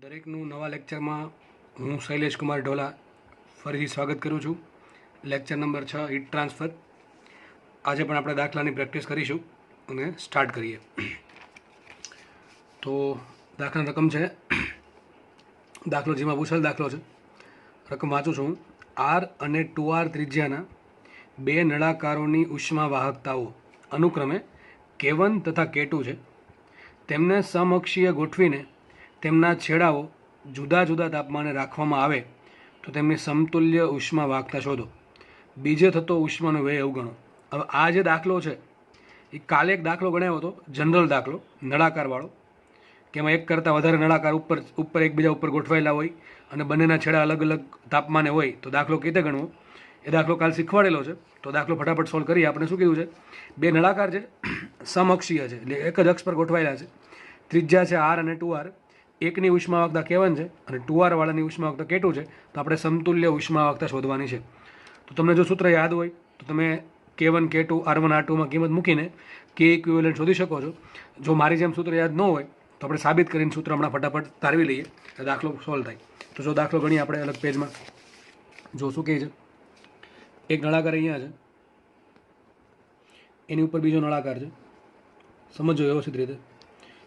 દરેકનું નવા લેક્ચરમાં હું શૈલેષ કુમાર ઢોલા ફરીથી સ્વાગત કરું છું. Lecture number 6 heat transfer. આજે પણ આપણે દાખલાની પ્રેક્ટિસ કરીશું અને સ્ટાર્ટ કરીએ. તો દાખલાની રકમ છે, દાખલો જેમાં પૂછેલ દાખલો છે, રકમ વાંચું છું. આર અને 2r ત્રિજ્યાના બે નળાકારોની ઉષ્મા વાહકતાઓ અનુક્રમે K1 તથા K2 છે. તેમને સમઅક્ષીય ગોઠવીને તેમના છેડાઓ જુદા જુદા તાપમાને રાખવામાં આવે તો તેમની સમતુલ્ય ઉષ્મા વાહકતા શોધો. બીજે થતો ઉષ્માનો વ્યય અવગણો. હવે આ જે દાખલો છે એ કાલે એક દાખલો ગણાવ્યો હતો, જનરલ દાખલો નળાકારવાળો, કે એમાં એક કરતાં વધારે નળાકાર ઉપર એકબીજા ઉપર ગોઠવાયેલા હોય અને બંનેના છેડા અલગ અલગ તાપમાને હોય તો દાખલો કેવી રીતે ગણવો એ દાખલો કાલ શીખવાડેલો છે. તો દાખલો ફટાફટ સોલ્વ કરીએ. આપણે શું કીધું છે, બે નળાકાર છે, સમઅક્ષીય છે, એટલે એક જ અક્ષ પર ગોઠવાયેલા છે. ત્રિજ્યા છે આર અને 2r. એકની ઉષ્મા વાહકતા K1 છે અને 2r વાળાની ઉષ્મા વાહકતા K2 છે. તો આપણે સમતુલ્ય ઉષ્મા વાહકતા શોધવાની છે. તો તમને જો સૂત્ર યાદ હોય તો તમે K1 K2 R1 R2માં કિંમત મૂકીને K ઇક્વિવેલન્ટ શોધી શકો છો. જો મારી જેમ સૂત્ર યાદ ન હોય તો આપણે સાબિત કરીને સૂત્ર હમણાં ફટાફટ તારવી લઈએ તો દાખલો સોલ્વ થાય. તો જો દાખલો ગણીએ આપણે અલગ પેજમાં. જો શું કહે છે, એક નળાકાર અહીંયા છે, એની ઉપર બીજો નળાકાર છે. સમજો વ્યવસ્થિત રીતે,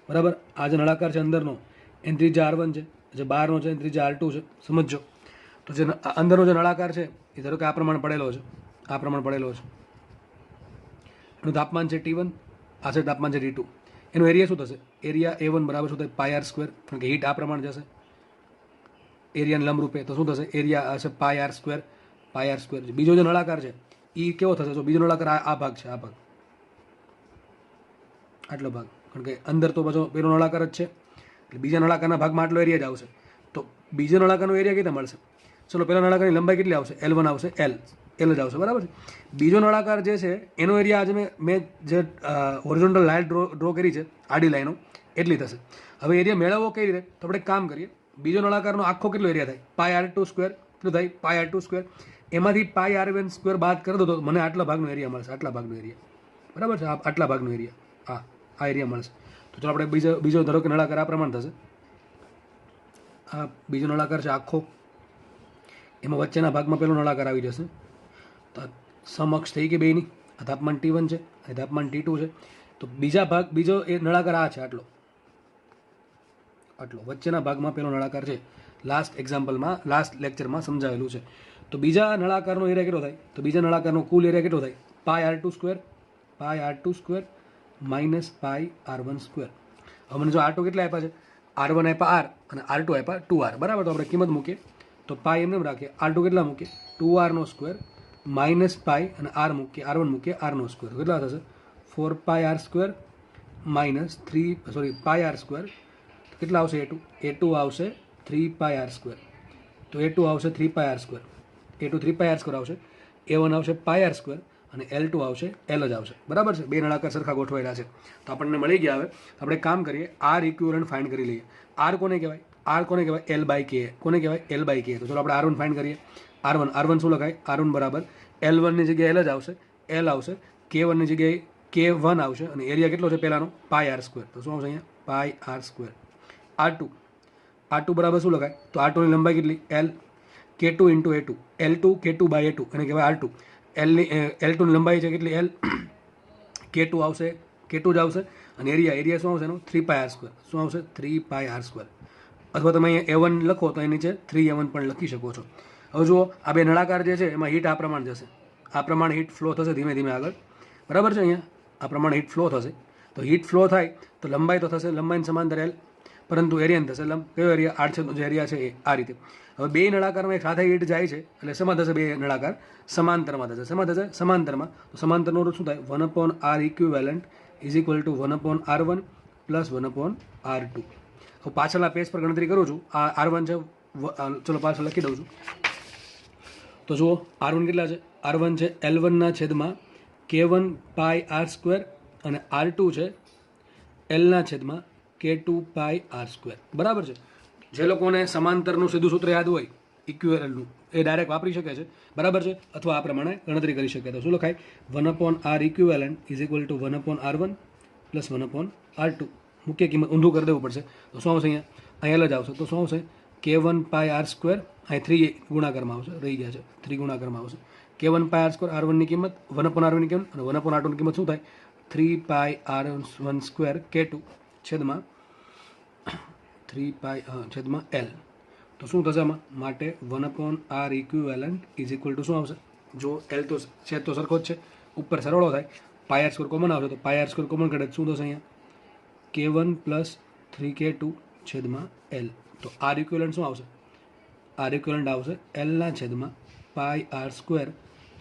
બરાબર. આ જે નળાકાર છે અંદરનો, એની ત્રિજ્યા R1 છે, જે બહારનો છે એની ત્રિજ્યા R2 છે. સમજો. તો જે અંદરનો જે નળાકાર છે એ ધારો કે આ પ્રમાણે પડેલો છે, આ પ્રમાણે પડેલો છે. એનું તાપમાન છે T1, આ છે તાપમાન છે T2. એનો એરિયા શું થશે? એરિયા A1 બરાબર શું થાય? Pi R square. કારણ કે હીટ આ પ્રમાણે જશે એરિયાને લંબ રૂપે, તો શું થશે? એરિયા હશે pi R square. Pi R square. બીજો જે નળાકાર છે એ કેવો થશે? જો બીજો નળાકાર આ ભાગ છે, આ ભાગ, આટલો ભાગ, કારણ કે અંદર તો પાછો પેલો નળાકાર જ છે, એટલે બીજા નળાકારના ભાગમાં આટલો એરિયા જ આવશે. તો બીજા નળાકારનો એરિયા કેટલા મળશે? ચલો, પહેલા નળાકારની લંબાઈ કેટલી આવશે? L1 આવશે, L જ આવશે, બરાબર છે. બીજો નળાકાર જે છે એનો એરિયા આજે મેં જે હોરિઝોન્ટલ લાઇન ડ્રો કરી છે, આડી લાઈનો, એટલી થશે. હવે એરિયા મેળવવો કઈ રીતે? તો આપણે એક કામ કરીએ. બીજો નળાકારનો આખો કેટલો એરિયા થાય? પાય R2 સ્ક્વેર. કેટલું થાય? પાય R2 સ્ક્વેર. એમાંથી પાય R1 સ્ક્વેર બાદ કરી દો તો મને આટલા ભાગનો એરિયા મળશે, આટલા ભાગનો એરિયા, બરાબર છે. આટલા ભાગનો એરિયા, આ એરિયા મળશે. તો ચાલો આપણે બીજો ધારો કે નળાકાર આ પ્રમાણે થશે. આ બીજો નળાકાર છે આખો, એમાં વચ્ચેના ભાગમાં પેલો નળાકાર આવી જશે. તો સમઅક્ષ થઈ ગઈ બેયની. આ તાપમાન T1 છે, આ તાપમાન T2 છે. તો બીજો એ નળાકાર આ છે, આટલો વચ્ચેના ભાગમાં પેલો નળાકાર છે. લાસ્ટ લેક્ચરમાં સમજાવેલું છે. તો બીજા નળાકારનો એરિયા કેટલો થાય? તો બીજા નળાકારનો કુલ એરિયા કેટલો થાય? પાય R2 સ્ક્વેર. પાય R2 સ્ક્વેર માઇનસ પાય R1 સ્ક્વેર. હવે મને જો R2 કેટલા આપ્યા છે? R1 આપ્યા R અને R2 આપ્યા 2R, બરાબર. તો આપણે કિંમત મૂકીએ તો પાય એમને રાખીએ. R2 કેટલા મૂકીએ? 2R નો સ્ક્વેર માઇનસ પાય અને R1 મૂકીએ R નો સ્ક્વેર. કેટલા થશે? 4 પાય R સ્ક્વેર માઇનસ પાય R સ્ક્વેર. કેટલા આવશે? A2 આવશે 3 પાય R સ્ક્વેર. તો A2 આવશે 3 પાય R સ્ક્વેર. A2 3 પાય R સ્ક્વેર આવશે. A1 આવશે પાય R સ્ક્વેર અને L2 આવશે L જ આવશે, બરાબર છે. બે નળાકાર સરખા ગોઠવાયેલા છે તો આપણને મળી ગયા. હવે આપણે કામ કરીએ, R ઇક્વિવેલન્ટ ફાઇન્ડ કરી લઈએ. R કોને કહેવાય? R કોને કહેવાય? L by K. કોને કહેવાય? L by K. તો ચલો આપણે R1 ફાઇન્ડ કરીએ. R1 શું લખાય? R1 બરાબર L1 ની જગ્યાએ L જ આવશે, L આવશે. K1 ની જગ્યાએ K1 આવશે અને એરિયા કેટલો છે પહેલાનો? પાય R સ્ક્વેર. તો શું આવશે અહીંયા? પાય R સ્ક્વેર. R2 બરાબર શું લખાય? તો R2 ની લંબાઈ કેટલી? L. K2 into A2, L2 K2 by A2, એને કહેવાય R2. L2 ની લંબાઈ છે કેટલી? L. K2 આવશે, K2 જ આવશે અને એરિયા શું આવશે એનો? 3 પાય R સ્ક્વેર. શું આવશે? 3 પાય R સ્ક્વેર. અથવા તમે અહીંયા A1 લખો તો એની નીચે 3A1 પણ લખી શકો છો. હવે જુઓ, આ બે નળાકાર જે છે એમાં હીટ આ પ્રમાણે જશે, આ પ્રમાણે હીટ ફ્લો થશે ધીમે ધીમે આગળ, બરાબર છે. અહીંયા આ પ્રમાણે હીટ ફ્લો થશે. તો હીટ ફ્લો થાય તો લંબાઈ તો થશે, લંબાઈને સમાંતર L, પરંતુ એરિયા થશે લંબ. કયો એરિયા? R છે, જે એરિયા છે એ આ રીતે. હવે બે નળાકારમાં એક સાથે હીટ જાય છે એટલે શેમાં થશે? બે નળાકાર સમાંતરમાં થશે. શેમાં થશે? સમાંતરમાં. તો સમાંતરનું રૂપ શું થાય? 1/R equivalent is equal two 1/R1 plus 1/R2. હું પાછળના પેજ પર ગણતરી કરું છું. આ R1 છે, ચલો પાછળ લખી દઉં છું. તો જુઓ, R1 કેટલા છે? R1 છે L1 ના છેદમાં K1 પાય R સ્ક્વેર અને R2 છે L ના છેદમાં K2 પાય R સ્ક્વેર, બરાબર છે. જે લોકોને સમાંતરનું સીધું સૂત્ર યાદ હોય ઇક્વિવેલન્ટનું, એ ડાયરેક્ટ વાપરી શકે છે, બરાબર છે. અથવા આ પ્રમાણે ગણતરી કરી શકે. તો શું લખાય? 1/R equivalent is equal two 1/R1 plus 1/R2. મુખ્ય કિંમત ઊંધું કરી દેવું પડશે. તો શું આવશે અહીંયા? અહીંયા જ આવશે તો શું આવશે K1 પાઈ આર સ્ક્વેર, અહીં 3 ગુણાકારમાં આવશે, રહી ગયા છે 3 ગુણાકારમાં આવશે. K1 પાઈ આર સ્ક્વેર R1 ની કિંમત 1/R1 ની કિંમત અને 1/R2 ની કિંમત શું થાય 3 પાઈ R1 સ્ક્વેર K2 છેદમાં 3 પાઈ છેદમાં L. તો શું થશે આમાં માટે 1/R equivalent is equal to શું આવશે, જો L તો છેદ તો સરખો જ છે, ઉપર સરવાળો થાય, પાઈ આર સ્ક્વેર કોમન આવશે તો પાઈ આર સ્ક્વેર કોમન કાઢે શું થશે અહીંયા K1 પ્લસ 3K2 છેદમાં L. તો આર ઇક્વિવેલન્ટ શું આવશે, આર ઇક્વિવેલન્ટ આવશે Lના છેદમાં પાઈ આર સ્ક્વેર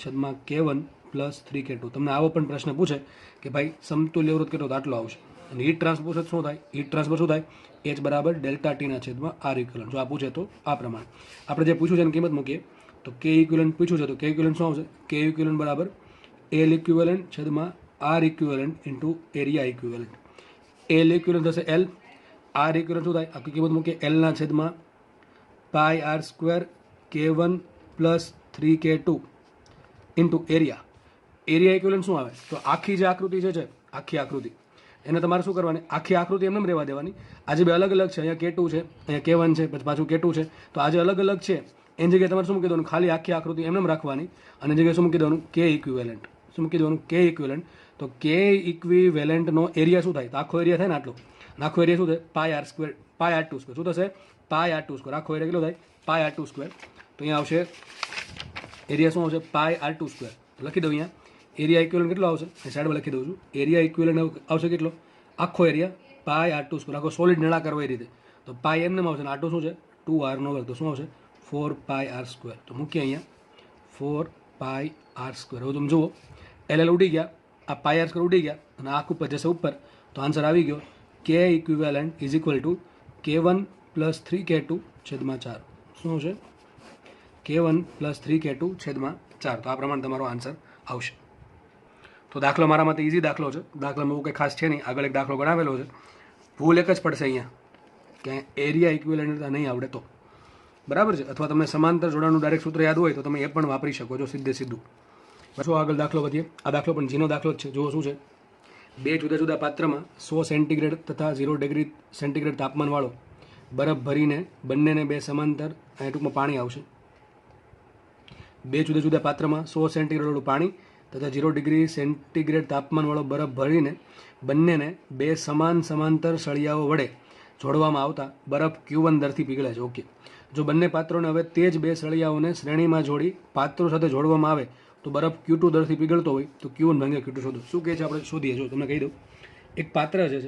છેદમાં K1 પ્લસ 3K2. તમને આવો પણ પ્રશ્ન પૂછે કે ભાઈ સમતુલ્ય અવરોધ કેટલો, તો આટલો આવશે. અને હીટ ટ્રાન્સફર શું થાય, હીટ ટ્રાન્સફર શું થાય H બરાબર ડેલ્ટા ટીના છેદમાં આર ઇક્વિવેલન્ટ. જો આ પૂછે તો આ પ્રમાણે આપણે જે પૂછ્યું છે એની કિંમત મૂકીએ તો કે ઇક્વિવેલન્ટ પૂછ્યું છે તો કે ઇક્વિવેલન્ટ શું આવશે, કે ઇક્વિવેલન્ટ બરાબર એલ ઇક્વિવેલન્ટ છેદમાં R equivalent into area equivalent. L equivalent થશે એલ, આર ઇક્વિવેલન્ટ શું થાય આખી કિંમત મૂકીએ એલના છેદમાં pi R square K1 plus 3K2 into area. Area equivalent શું આવે તો આખી જે આકૃતિ છે આખી આકૃતિ એને તમારે શું કરવાની, આખી આકૃતિ એમને રહેવા દેવાની. આજે બે અલગ અલગ છે, અહીંયા K2 છે, અહીંયા K1 છે, પછી પાછું K2 છે, તો આજે અલગ અલગ છે એની જગ્યાએ તમારે શું મૂકી દેવાનું, ખાલી આખી આકૃતિ એમને રાખવાની અને જગ્યાએ શું મૂકી દેવાનું કે ઇક્વિવેલન્ટ. શું મૂકી દેવાનું કે ઇક્વિવેલન્ટ. તો કે ઇક્વિવેલન્ટનો એરિયા શું થાય તો આખો એરિયા થાય ને આટલો, આખો એરિયા શું થાય પાઈ આર સ્ક્વેર, પાઈ આર ટુ સ્ક્વેર. શું થશે પાઈ આર ટુ સ્ક્વેર, આખો એરિયા કેટલો થાય પાઈ આર ટુ સ્ક્વેર. તો અહીંયા આવશે એરિયા શું આવશે પાઈ આર ટુ સ્ક્વેર. લખી દઉં અહીંયા એરિયા ઇક્વિવેલન્ટ કેટલો આવશે, સાઈડમાં લખી દઉં છું. એરિયા ઇક્વિવેલન્ટ આવશે કેટલો, આખો એરિયા પાઈ આર ટુ સ્ક્વેર, આખો સોલિડ નળાકાર હોય એ રીતે. તો પાઈ એમને આવશે ને આટો શું છે 2R નો વર્ગ, તો શું આવશે 4 પાઈ આર સ્ક્વેર. તો મૂકીએ અહીંયા 4 પાઈ આર સ્ક્વેર. હવે તમે જુઓ એલ ઉડી ગયા, આ પાઈ આર સ્ક્વેર ઉડી ગયા અને આખ ઉપર જશે ઉપર, તો આન્સર આવી ગયો કે equivalent is equal two K1 plus 3K2 છેદમાં 4. શું આવશે K1 પ્લસ 3K2 છેદમાં 4. તો આ પ્રમાણે તમારો આન્સર આવશે. તો દાખલો મારા માટે ઇઝી દાખલો છે, દાખલામાં એવું કંઈ ખાસ છે નહીં. આગળ એક દાખલો ગણાવેલો છે, ભૂલ એક જ પડશે અહીંયા કે એરિયા ઇક્વિવેલન્ટ નહીં આવડે તો, બરાબર છે. અથવા તમને સમાંતર જોડાણનું ડાયરેક્ટ સૂત્ર યાદ હોય તો તમે એ પણ વાપરી શકો છો સીધું. પછી આગળ દાખલો વધીએ. આ દાખલો પણ જીનો દાખલો જ છે. જુઓ શું છે, બે જુદા જુદા પાત્રમાં 100 સેન્ટીગ્રેડ તથા 0 ડિગ્રી સેન્ટીગ્રેડ તાપમાનવાળો બરફ ભરીને બંનેને બે સમાંતર, અહીં ટૂંકમાં પાણી આવશે. બે જુદા જુદા પાત્રમાં 100 સેન્ટીગ્રેડવાળું પાણી તથા 0 ડિગ્રી સેન્ટીગ્રેડ તાપમાનવાળો બરફ ભરીને બંનેને બે સમાંતર સળિયાઓ વડે જોડવામાં આવતા બરફ Q1 દરથી પીગળે છે. ઓકે, જો બંને પાત્રોને હવે તે જ બે સળિયાઓને શ્રેણીમાં જોડી પાત્રો સાથે જોડવામાં આવે તો બરફ Q2 દરથી પીગળતો હોય તો Q1 ભાગ્યા Q2 શોધો. શું કહે છે આપણે શોધીએ. જો તમને કહી દઉં, એક પાત્ર છે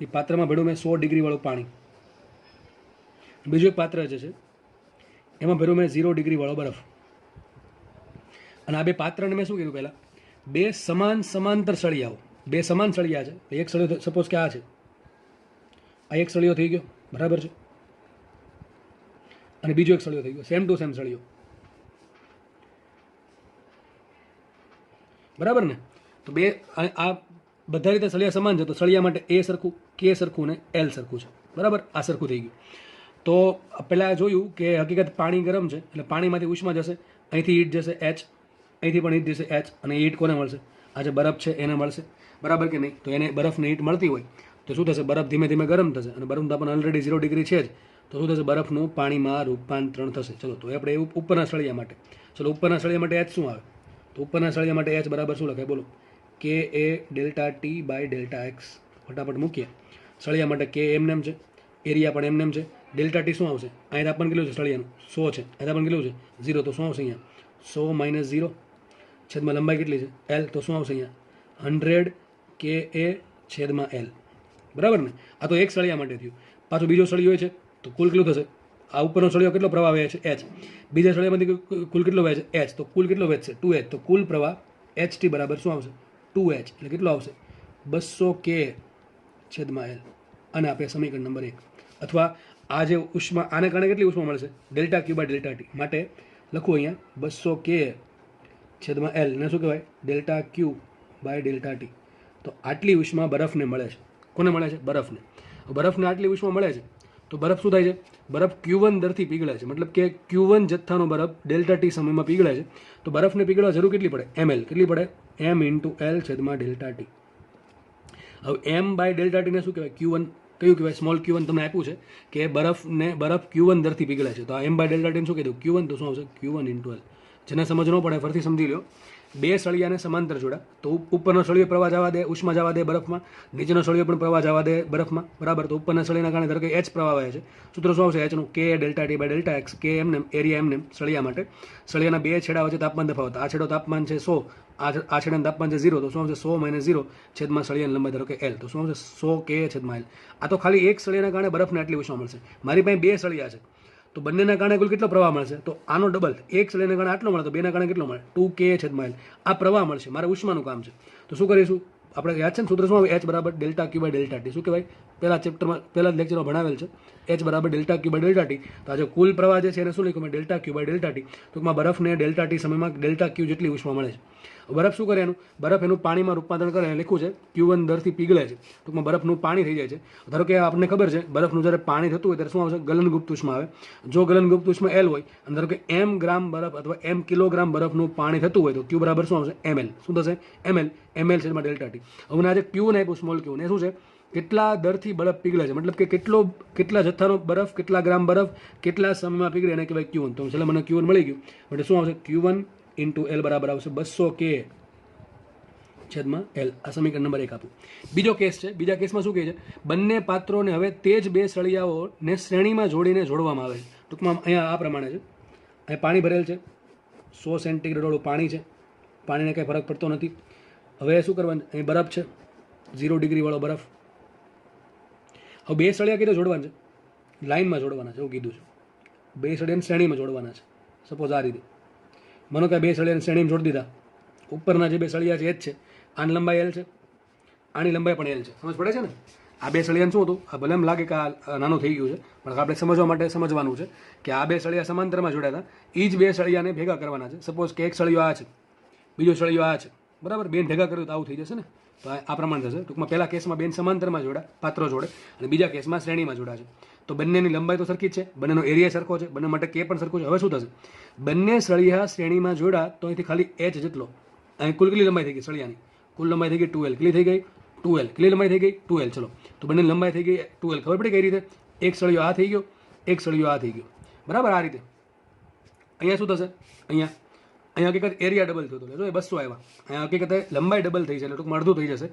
એ પાત્રમાં ભર્યું મેં 100 ડિગ્રીવાળું પાણી, બીજું એક પાત્ર છે એમાં ભર્યું મેં 0 ડિગ્રીવાળો બરફ. અને આ બે પાત્રને મેં શું કર્યું, પહેલાં બે સમાંતર સળિયાઓ, બે સમાન સળિયા છે. એક સળિયો સપોઝ કે આ છે, આ એક સળિયો થઈ ગયો, બરાબર છે, અને બીજો એક સળિયો થઈ ગયો, સેમ ટુ સેમ સળિયો, બરાબર ને. તો બે આ બધા રીતે સળિયા સમાન છે, તો સળિયા માટે એ સરખું, કે સરખું ને એલ સરખું છે, બરાબર. આ સરખું થઈ ગયું. તો પહેલાં જોયું કે હકીકત પાણી ગરમ છે એટલે પાણીમાંથી ઉષ્મા જશે, અહીંથી હીટ જશે H, અહીંથી પણ હીટ જશે H, અને હીટ કોને મળશે, આ જે બરફ છે એને મળશે, બરાબર કે નહીં. તો એને બરફને હીટ મળતી હોય તો શું થશે, બરફ ધીમે ધીમે ગરમ થશે અને બરફનું તાપમાન ઓલરેડી 0 ડિગ્રી છે જ, તો શું થશે બરફનું પાણીમાં રૂપાંતરણ થશે. ચલો તો આપણે ઉપરના સળિયા માટે, ચલો ઉપરના સળિયા માટે H શું આવે, તો ઉપરના સળિયા માટે H બરાબર શું લખાય બોલો, K A delta T by delta X. ફટાફટ મૂકીએ. સળિયા માટે કે એમને એમ છે, એરિયા પણ એમને એમ છે. ડેલ્ટા ટી શું આવશે, અહીં તાપમાન કેટલું છે સળિયાનું 100 છે, અહીં તાપમાન કેટલું છે 0, તો શું આવશે અહીંયા 100 માઇનસ 0 છેદમાં લંબાઈ કેટલી છે L, તો શું આવશે અહીંયા 100 કે એ છેદમાં L, બરાબર ને. આ તો એક સળિયા માટે થયું. પાછું બીજો સળિયો છે તો કુલ કેટલું થશે, આ ઉપરનો સળિયો કેટલો પ્રવાહ વહે છે H, બીજા સળિયામાંથી કુલ કેટલો વહે છે H, તો કુલ કેટલો વહેશે 2H, તો કુલ પ્રવાહ HT બરાબર શું આવશે 2H, એટલે કેટલો આવશે 200 કે છેદમાં L. અને આપણે સમીકરણ નંબર 1. અથવા આ જે ઉષ્મા, આને કારણે કેટલી ઉષ્મા મળશે delta Q by delta T, માટે લખું અહીંયા 200 કે છેદમાં L ને શું કહેવાય delta Q by delta T. તો આટલી ઉષ્મા બરફને મળે છે. કોને મળે છે, બરફને. બરફને આટલી ઉષ્મા મળે છે તો બરફ શું થાય છે, બરફ Q1 દરથી પીગળે છે, મતલબ કે Q1 જથ્થાનો બરફ ડેલ્ટા ટી સમયમાં પીગળે છે. તો બરફને પીગળવા જરૂર કેટલી પડે, ml, કેટલી પડે m ઇન્ટુ L છેદમાં ડેલ્ટા ટી. હવે m બાય ડેલ્ટા ટીને શું કહેવાય Q1, કયું કહેવાય? સ્મોલ Q1 તમને આપ્યું છે કે બરફ Q1 દરથી પીગળે છે, તો આ m બાય ડેલ્ટા ટી શું કીધું? Q1, તો શું આવશે? Q1 × L. જેને સમજ ન પડે ફરીથી સમજી લો. બે સળિયાને સમાંતર જોડા, તો ઉપરનો સળિયો પ્રવાહ જવા દે, ઉષ્મા જવા દે બરફમાં, નીચેનો સળિયો પણ પ્રવાહ જવા દે બરફમાં, બરાબર. તો ઉપરના સળિયાના કારણે ધારો કે H પ્રવાહ વહે છે. સૂત્ર શું આવશે? H નું K delta T by delta X. K એમને એરિયા એમને સળિયા માટે, સળિયાના બે છેડા વચ્ચે તાપમાન તફાવત. આ છેડો તાપમાન છે 100, આ છેડાનું તાપમાન છે 0, તો શું આવશે? 100 - 0 છેદમાં સળિયાની લંબાઈ ધારો કે L, તો શું આવશે? 100 K છેદમાં L. આ તો ખાલી એક સળિયાના કારણે બરફને આટલી ઉષ્મા મળશે. મારી પાસે બે સળિયા છે, તો બંનેના કારણે કુલ કેટલો પ્રવાહ મળશે? તો આનો ડબલ, એક સળિયાના કારણે આટલો મળે, તો બેના કારણે કેટલો મળે? 2K છેદમાં L. આ પ્રવાહ મળશે, મારે ઉષ્માનું કામ છે. તો શું કરીશું આપણે? યાદ છે ને સૂત્ર શું આવે? H બરાબર delta Q by delta T. શું કહેવાય? પહેલા ચેપ્ટરમાં, પહેલા લેક્ચરમાં ભણાવેલ છે. H બરાબર delta Q by delta T. તો આજે કુલ પ્રવાહ જે છે એને શું લખ્યું મેં? Delta Q by delta T. ટૂંકમાં બરફને ડેલ્ટા ટી સમયમાં ડેલ્ટા Q જેટલી ઉષ્મા મળે છે. બરફ શું કરે? બરફ એનું પાણીમાં રૂપાંતરણ કરે, લખ્યું છે Q1 દરથી પીગળે છે. ટૂંકમાં બરફનું પાણી થઈ જાય છે. ધારો કે આપણને ખબર છે બરફનું જ્યારે પાણી થતું હોય ત્યારે શું આવશે? ગલનગુપ્ત ઉષ્મા આવે. જો ગલનગુપ્ત ઉષ્મા L હોય અને ધારો કે m ગ્રામ બરફ અથવા m કિલોગ્રામ બરફનું પાણી થતું હોય, તો Q બરાબર શું આવશે? ml. શું થશે? ml છેદમાં ડેલ્ટા ટી. હવે આજે Q ને આપ્યું, સ્મોલ Q ને, શું છે? કેટલા દરથી બરફ પીગળે છે, મતલબ કે કેટલા જથ્થાનો બરફ, કેટલા ગ્રામ બરફ કેટલા સમયમાં પીગળે, એને કહેવાય Q1. તો છેલ્લે મને Q1 મળી ગયું, એટલે શું આવશે? Q1 × L બરાબર આવશે 200 K છેદમાં L. આ સમીકરણ નંબર 1 આપું. બીજો કેસ છે. બીજા કેસમાં શું કહે છે? બંને પાત્રોને હવે તે જ બે સળિયાઓને શ્રેણીમાં જોડીને જોડવામાં આવે છે. ટૂંકમાં અહીંયા આ પ્રમાણે છે. અહીંયા પાણી ભરેલ છે, 100 સેન્ટીગ્રેડ વાળું પાણી છે, પાણીને કંઈ ફરક પડતો નથી. હવે શું કરવાનું? અહીં બરફ છે, 0 ડિગ્રી વાળો બરફ. હવે બે સળિયા કીધું જોડવાના છે, લાઇનમાં જોડવાના છે એવું કીધું છે. બે સળિયાને શ્રેણીમાં જોડવાના છે. સપોઝ આ રીતે માનો કે બે સળિયાને શ્રેણીમાં જોડી દીધા. ઉપરના જે બે સળિયા છે એ જ છે, આની લંબાઈ L છે, આની લંબાઈ પણ L છે. સમજ પડે છે ને? આ બે સળિયાને શું હતું? આ ભલે એમ લાગે કે આ નાનું થઈ ગયું છે, પણ આપણે સમજવા માટે સમજવાનું છે કે આ બે સળિયા સમાંતરમાં જોડ્યા હતા. એ જ બે સળિયાને ભેગા કરવાના છે. સપોઝ કે એક સળિયો આ છે, બીજો સળિયો આ છે, બરાબર. બેન ભેગા કર્યું તો આવું થઈ જશે ને? તો આ પ્રમાણે થશે. ટૂંકમાં પહેલા કેસમાં બેન સમાંતરમાં જોડા, પાત્રો જોડે, અને બીજા કેસમાં શ્રેણીમાં જોડા છે. તો બંનેની લંબાઈ તો સરખી જ છે, બંનેનો એરિયા સરખો છે, બંને માટે K પણ સરખું છે. હવે શું થશે? બંને સળિયા શ્રેણીમાં જોડા તો અહીંથી ખાલી H જેટલો, અહીં કુલ કેટલી લંબાઈ થઈ ગઈ સળિયાની? કુલ લંબાઈ થઈ ગઈ 2L. કેટલી થઈ ગઈ? 2L. કેટલી લંબાઈ થઈ ગઈ? 2L. ચલો, તો બંને લંબાઈ થઈ ગઈ 2L. ખબર પડી કઈ રીતે? એક સળિયો આ થઈ ગયો, એક સળિયો આ થઈ ગયો, બરાબર. આ રીતે અહીંયા શું થશે? અહીંયા હકીકત એરિયા ડબલ થયો હતો, જો એ 200 આવ્યા. અહીંયા હકીકતે લંબાઈ ડબલ થઈ છે, એટલે ટૂંકમાં અડધું થઈ જશે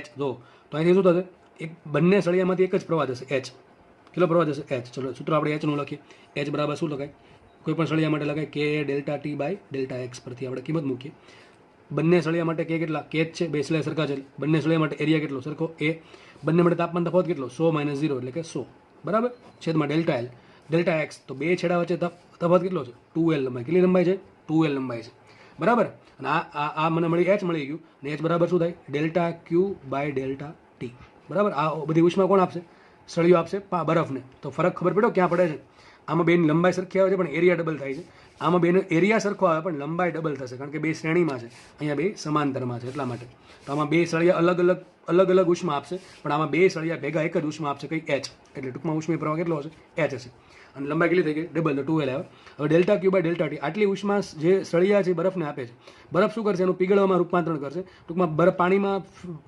H. જો તો અહીંથી શું થશે? એક બંને સળિયામાંથી એક જ પ્રવાહ જશે H. કેટલો પ્રવાહ જશે? H. ચલો સૂત્ર આપણે H નું લખીએ. H બરાબર શું લખાય? કોઈ પણ સળિયા માટે લખાય K delta T by delta x. પરથી આપણે કિંમત મૂકીએ. બંને સળિયા માટે K કેટલા? K જ છે, બે સળિયા સરખા છે. બંને સળિયા માટે એરિયા કેટલો? સરખો A. બંને માટે તાપમાન તફાવત કેટલો? 100 - 0 એટલે કે 100, બરાબર, છેદમાં ડેલ્ટા L. ડેલ્ટા એક્સ, તો બે છેડા વચ્ચે તફાવત કેટલો છે? 2L લંબાઈ. કેટલી લંબાઈ છે? 2L લંબાઈ છે, બરાબર. અને આ મને મળી H મળી ગયું, અને H બરાબર શું થાય? Delta Q by delta T, બરાબર. આ બધી ઉષ્મા કોણ આપશે? સળિયો આપશે બરફને. તો ફરક ખબર પડ્યો ક્યાં પડે છે? આમાં બેની લંબાઈ સરખી આવે છે પણ એરિયા ડબલ થાય છે. આમાં બેનો એરિયા સરખો આવે પણ લંબાઈ ડબલ થશે, કારણ કે બે શ્રેણીમાં છે, અહીંયા બે સમાંતરમાં છે, એટલા માટે. તો આમાં બે સળિયા અલગ અલગ ઉષ્મા આપશે, પણ આમાં બે સળિયા ભેગા એક જ ઉષ્મા આપશે, કઈ H. એટલે ટૂંકમાં ઉષ્મીય પ્રવાહ કેટલો હશે? H હશે. અને લંબાઈ કેટલી થઈ ગઈ? ડબલ, તો 2L આવે. હવે delta Q by delta T, આટલી ઉષ્મા જે સળિયા છે બરફને આપે છે. બરફ શું કરશે? એનું પીગળવામાં રૂપાંતરણ કરશે. ટૂંકમાં બરફ પાણીમાં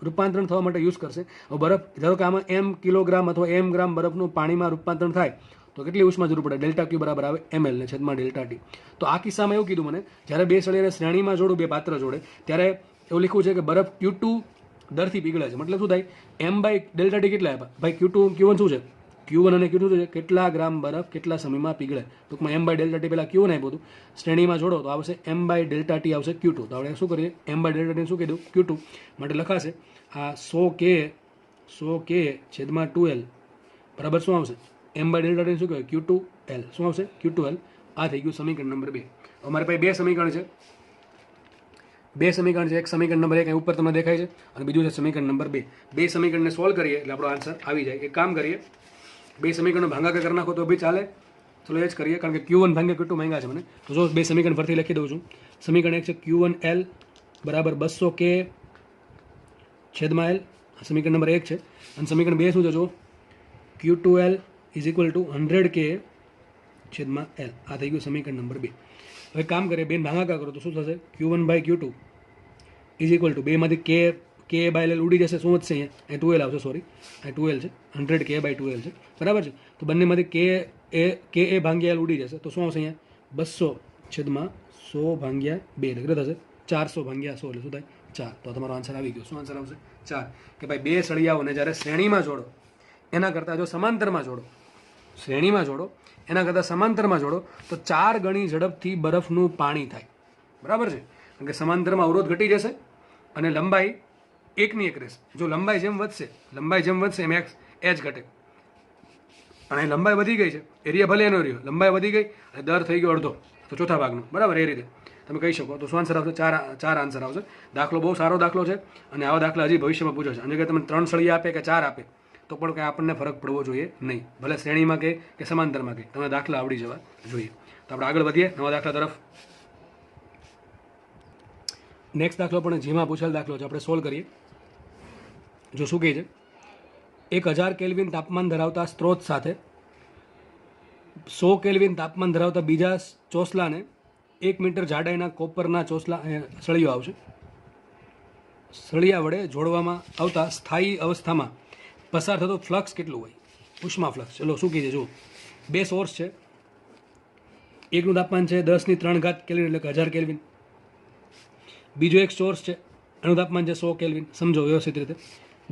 રૂપાંતરણ થવા માટે યુઝ કરશે. હવે બરફ ધારો કે આમાં m કિલોગ્રામ અથવા m ગ્રામ બરફનું પાણીમાં રૂપાંતરણ થાય, તો કેટલી ઉષ્મા જરૂર પડે? ડેલ્ટા Q બરાબર આવે ml ને છેદમાં ડેલ્ટા ટી. તો આ કિસ્સામાં એવું કીધું મને, જ્યારે બે સળિયાને શ્રેણીમાં જોડું, બે પાત્ર જોડે, ત્યારે એવું લખ્યું છે કે બરફ Q2 દરથી પીગળે છે. મતલબ શું થાય? m બાય ડેલ્ટા ટી કેટલા આપ્યા ભાઈ? Q1 શું છે? Q1 અને Q2 છે કેટલા ગ્રામ બરફ કેટલા સમયમાં પીગળે. ટૂંકમાં m બાય ડેલ્ટા ટી પહેલાં Q1 આપ્યું હતું, શ્રેણીમાં જોડો તો આવશે m બાય ડેલ્ટા ટી આવશે Q2. તો આપણે શું કરીએ? m બાય ડેલ્ટા ટી શું કીધું? Q2 માટે લખાશે આ 100K છેદમાં 2L બરાબર શું આવશે? m બાય ડેલ્ટા ટી શું કહેવાય? Q2L. શું આવશે? Q2L. આ થઈ ગયું સમીકરણ નંબર 2. અમારી પાસે બે સમીકરણ છે, એક સમીકરણ નંબર 1 ઉપર તમને દેખાય છે, અને બીજું છે સમીકરણ નંબર 2. બે સમીકરણને સોલ્વ કરીએ એટલે આપણો આન્સર આવી જાય. એક કામ કરીએ, બે સમીકરણનો ભાગાકાર કરી નાખો તો બી ચાલે. ચલો એ જ કરીએ, કારણ કે Q1 ભાગ્યા Q2 માંગ્યા છે મને. તો જો બે સમીકરણ ફરીથી લખી દઉં છું. સમીકરણ એક છે Q1L બરાબર 200K છેદમાં L. સમીકરણ નંબર 1 છે. અને સમીકરણ 2 શું છે? જો Q2L is equal two 100K છેદમાં L. આ થઈ ગયું સમીકરણ નંબર 2. હવે કામ કરીએ, બેન ભાગાકાર કરો તો શું થશે? Q1 by Q2 is equal two, બેમાંથી કે બાય એલ ઉડી જશે, શું વધશે અહીંયા? એ 2L આવશે, સોરી આ 2L છે, 100 K બાય 2L છે, બરાબર છે. તો બંનેમાંથી કે એ ભાંગ્યા એલ ઉડી જશે, તો શું આવશે અહીંયા? 200/100 ભાંગ્યા 2 એટલે કેટલું થશે? 400 ભાંગ્યા 100 એટલે શું થાય? 4. તો તમારો આન્સર આવી ગયો. શું આન્સર આવશે? 4. કે ભાઈ બે સળિયાઓને જ્યારે શ્રેણીમાં જોડો એના કરતાં જો સમાંતરમાં જોડો, શ્રેણીમાં જોડો એના કરતાં સમાંતરમાં જોડો તો 4 ગણી ઝડપથી બરફનું પાણી થાય, બરાબર છે. કારણ કે સમાંતરમાં અવરોધ ઘટી જશે અને લંબાઈ એકની એક રહેશે. જો લંબાઈ જેમ વધશે એમ એચ ઘટે, અને લંબાઈ વધી ગઈ છે, એરિયા ભલે એનો રહ્યો, લંબાઈ વધી ગઈ અને દર થઈ ગયો અડધો, તો ચોથા ભાગનો, બરાબર. એ રીતે તમે કહી શકો. તો શું આન્સર આવશે? 4 આન્સર આવશે. દાખલો બહુ સારો દાખલો છે અને આવા દાખલા હજી ભવિષ્યમાં પૂછે છે. અને કે તમે 3 સળિયા આપે કે 4 આપે તો પણ કંઈ આપણને ફરક પડવો જોઈએ નહીં, ભલે શ્રેણીમાં કે સમાંતરમાં કે તમને દાખલા આવડી જવા જોઈએ. તો આપણે આગળ વધીએ નવા દાખલા તરફ. નેક્સ્ટ દાખલો પણ જેમાં પૂછેલ દાખલો છે, આપણે સોલ્વ કરીએ. જો શું કહે છે, 1000 કેલ્વિન તાપમાન ધરાવતા સ્ત્રોત સાથે 100 કેલ્વિન તાપમાન ધરાવતા બીજા ચોસલાને 1 મીટર જાડાઈના કોપરના સળિયો આવશે. સળિયા વડે જોડવામાં આવતા સ્થાયી અવસ્થામાં પસાર થતો ફ્લક્સ કેટલું હોય? ઉષ્મા ફ્લક્સ. ચલો શું કહે છે, જુઓ. બે સોર્સ છે, એકનું તાપમાન છે 10⁻³ કેલ્વિન એટલે કે 1000 કેલ્વિન. બીજો એક સોર્સ છે, એનું તાપમાન છે 100 કેલ્વિન. સમજો વ્યવસ્થિત રીતે.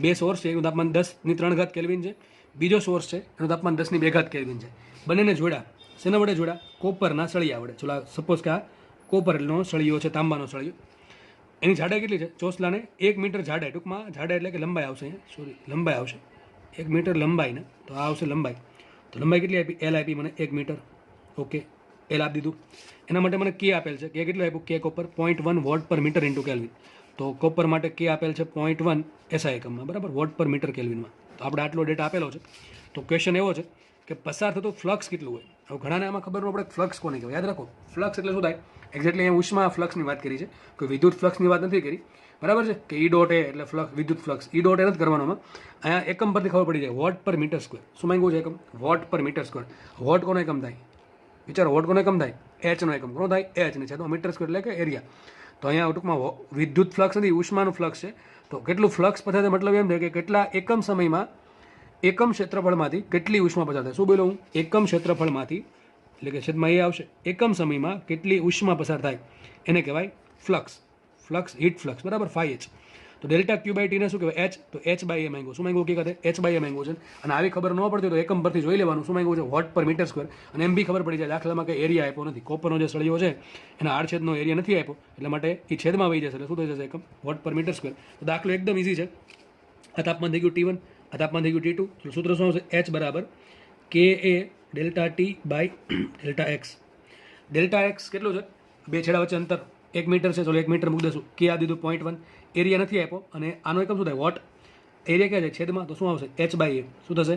બે સોર્સ છે, એનું તાપમાન 10⁻³ કેલ્વિન છે. બીજો સોર્સ છે, એનું તાપમાન 10⁻² કેલ્વિન છે. બંનેને જોડ્યા, શેના વડે જોડ્યા? કોપરના સળિયા વડે. ચલો સપોઝ કે આ કોપરનો સળિયો છે, તાંબાનો સળિયો. એની જાડાઈ કેટલી છે? ચોસલાને 1 મીટર જાડાઈ, ટૂંકમાં જાડાઈ એટલે કે લંબાઈ આવશે અહીંયા, સોરી લંબાઈ આવશે 1 મીટર લંબાઈને, તો આ આવશે લંબાઈ. તો લંબાઈ કેટલી આપી? એલ આપી મને 1 મીટર. ઓકે, એલ આપી દીધું. એના માટે મને કે આપેલ છે, કે કેટલું આપ્યું? કે કોપર 0.1 વોટ પર મીટર ઇન્ટુ કેલ્વિન. તો કોપર માટે કે આપેલ છે 0.1 એસઆઈ એકમમાં, બરાબર, વોટ પર મીટર કેલ્વિનમાં. તો આપણે આટલો ડેટા આપેલો છે. તો ક્વેશ્ચન એવો છે કે પસાર થતો ફ્લક્સ કેટલું હોય? હવે ઘણાને આમાં ખબર ન પડે ફ્લક્સ કોને કહેવાય. યાદ રાખો, ફ્લક્સ એટલે શું થાય? એક્ઝેક્ટલી અહીંયા ઉષ્મા ફ્લક્સની વાત કરી છે, કોઈ વિદ્યુત ફ્લક્સની વાત નથી કરી, બરાબર છે. કે ઈ ડોટ એ એટલે ફ્લક્સ, વિદ્યુત ફ્લક્સ. ઈ ડોટ એ નથી કરવાનોમાં, અહીંયા એકમ પરથી ખબર પડી જાય. વોટ પર મીટર સ્ક્વેર. શું માંગ્યું છે એકમ? વોટ પર મીટર સ્ક્વેર. વોટ કોનો એકમ થાય? વિચારો, વોટ કોનો એકમ થાય? એચનો એકમ. કોનો થાય? એચ ને છે તો મીટર સ્ક્વેર એટલે કે એરિયા. તો અહીંયા ટૂંકમાં વિદ્યુત ફ્લક્સ નથી, ઉષ્માનું ફ્લક્સ છે. તો કેટલું ફ્લક્સ પસાર થાય મતલબ એમ થાય કે કેટલા એકમ સમયમાં એકમ ક્ષેત્રફળમાંથી કેટલી ઉષ્મા પસાર થાય. શું બોલો હું? એકમ ક્ષેત્રફળમાંથી એટલે કે છેદમાં એ આવશે, એકમ સમયમાં કેટલી ઉષ્મા પસાર થાય એને કહેવાય ફ્લક્સ. ફ્લક્સ, હીટ ફ્લક્સ, બરાબર, 5H. તો ડેલ્ટા ક્યુ બાય ટીને શું કહેવાય? એચ. તો એચ બાય એ માંગ્યું. શું માંગ્યું? હકીકતે એચ બાય એ માંગ્યું છે. અને આવી ખબર ન પડતી તો એકમ પરથી જોઈ લેવાનું. શું માંગ્યું છે? વોટ પર મીટર સ્ક્વેર. અને એમ બી ખબર પડી જાય, દાખલામાં કંઈ એરિયા આપ્યો નથી. કોપરનો જે સળિયો છે એના આડછેદનો એરિયા નથી આપ્યો, એટલા માટે એ છેદમાં વહી જશે. એટલે શું થઈ જશે? એકમ વોટ પર મીટર સ્ક્વેર. તો દાખલો એકદમ ઇઝી છે. આ તાપમાન થઈ ગયું T1, આ તાપમાન થઈ ગયું T2. તો સૂત્ર શું આવશે? H બરાબર K A delta T by delta X. Delta X કેટલું છે? બે છેડા વચ્ચે અંતર 1 મીટર છે. ચલો 1 મીટર મૂકી દઈશું. કે આ દીધું 0.1. એરિયા નથી આપ્યો અને આનો એકમ શું થાય? વોટ. એરિયા ક્યાં છે? છેદમાં. તો શું આવશે? H by A. શું થશે?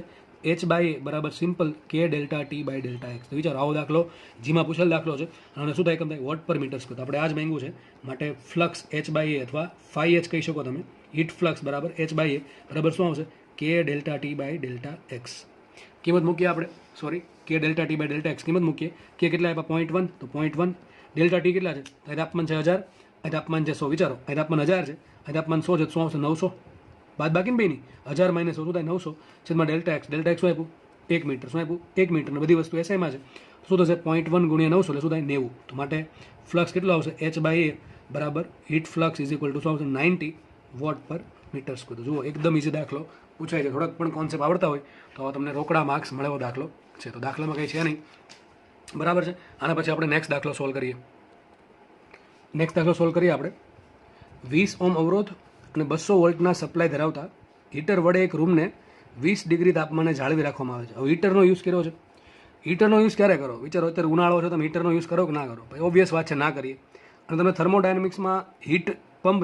H બાય એ બરાબર simple K delta T by delta X. તો વિચારો, આવો દાખલો જીમાં પૂછેલ દાખલો છે અને શું થાય? એકમ થાય વોટ પર મીટર સ્ક્વેર. તો આપણે આ જ માંગ્યું છે, માટે ફ્લક્સ H બાય એ અથવા 5H કહી શકો તમે. હીટ ફ્લક્સ બરાબર H બાય એ બરાબર શું આવશે? K delta T by delta X. કિંમત મૂકીએ આપણે, sorry, K delta T by delta X કિંમત મૂકીએ. કે કેટલા આપ્યા? 0.1. તો 0.1 ડેલ્ટા ટી કેટલા છે? અહીં તાપમાન છે 1000, અહીં તાપમાન છે 100. વિચારો, અહીં તાપમાન 1000 છે, અહીં તાપમાન 100 છે. શું આવશે? 900. બાદ બાકી બે નહીં, 1000 માઇનસ 100 શું થાય? 900. છેદમાં ડેલ્ટા એક્સ. ડેલ્ટા એક્સ શું આપ્યું? 1 મીટર. શું આપ્યું? 1 મીટર. બધી વસ્તુ એસઆઈમાં છે. શું થશે? 0.1 ગુણ્યા 900 એટલે શું થાય? 90. તો માટે ફ્લક્સ કેટલો આવશે? H બાય એ બરાબર heat flux is equal to શું આવશે? 90 વોટ પર મીટર સ્ક્વેર. તો જુઓ, એકદમ ઇઝી દાખલો પૂછાય છે. થોડાક પણ કોન્સેપ્ટ આવડતા હોય તો તમને રોકડા માર્ક્સ મળે એવો દાખલો છે. તો દાખલામાં કંઈ છે નહીં, બરાબર છે. આના પછી આપણે નેક્સ્ટ દાખલો સોલ્વ કરીએ. નેક્સ્ટ દાખલો સોલ્વ કરીએ આપણે. 20 ઓહ્મ અવરોધ અને 200 વોલ્ટના સપ્લાય ધરાવતા હીટર વડે એક રૂમને 20 ડિગ્રી તાપમાને જાળવી રાખવામાં આવે છે. હવે હીટરનો યુઝ કર્યો છે. હીટરનો યુઝ ક્યારે કરો? વિચારો, અત્યારે ઉનાળો છે, તમે હીટરનો યુઝ કરો કે ના કરો? ભાઈ ઓબ્વિયસ વાત છે, ના કરીએ. અને તમે થર્મોડાયનેમિક્સમાં હીટ પંપ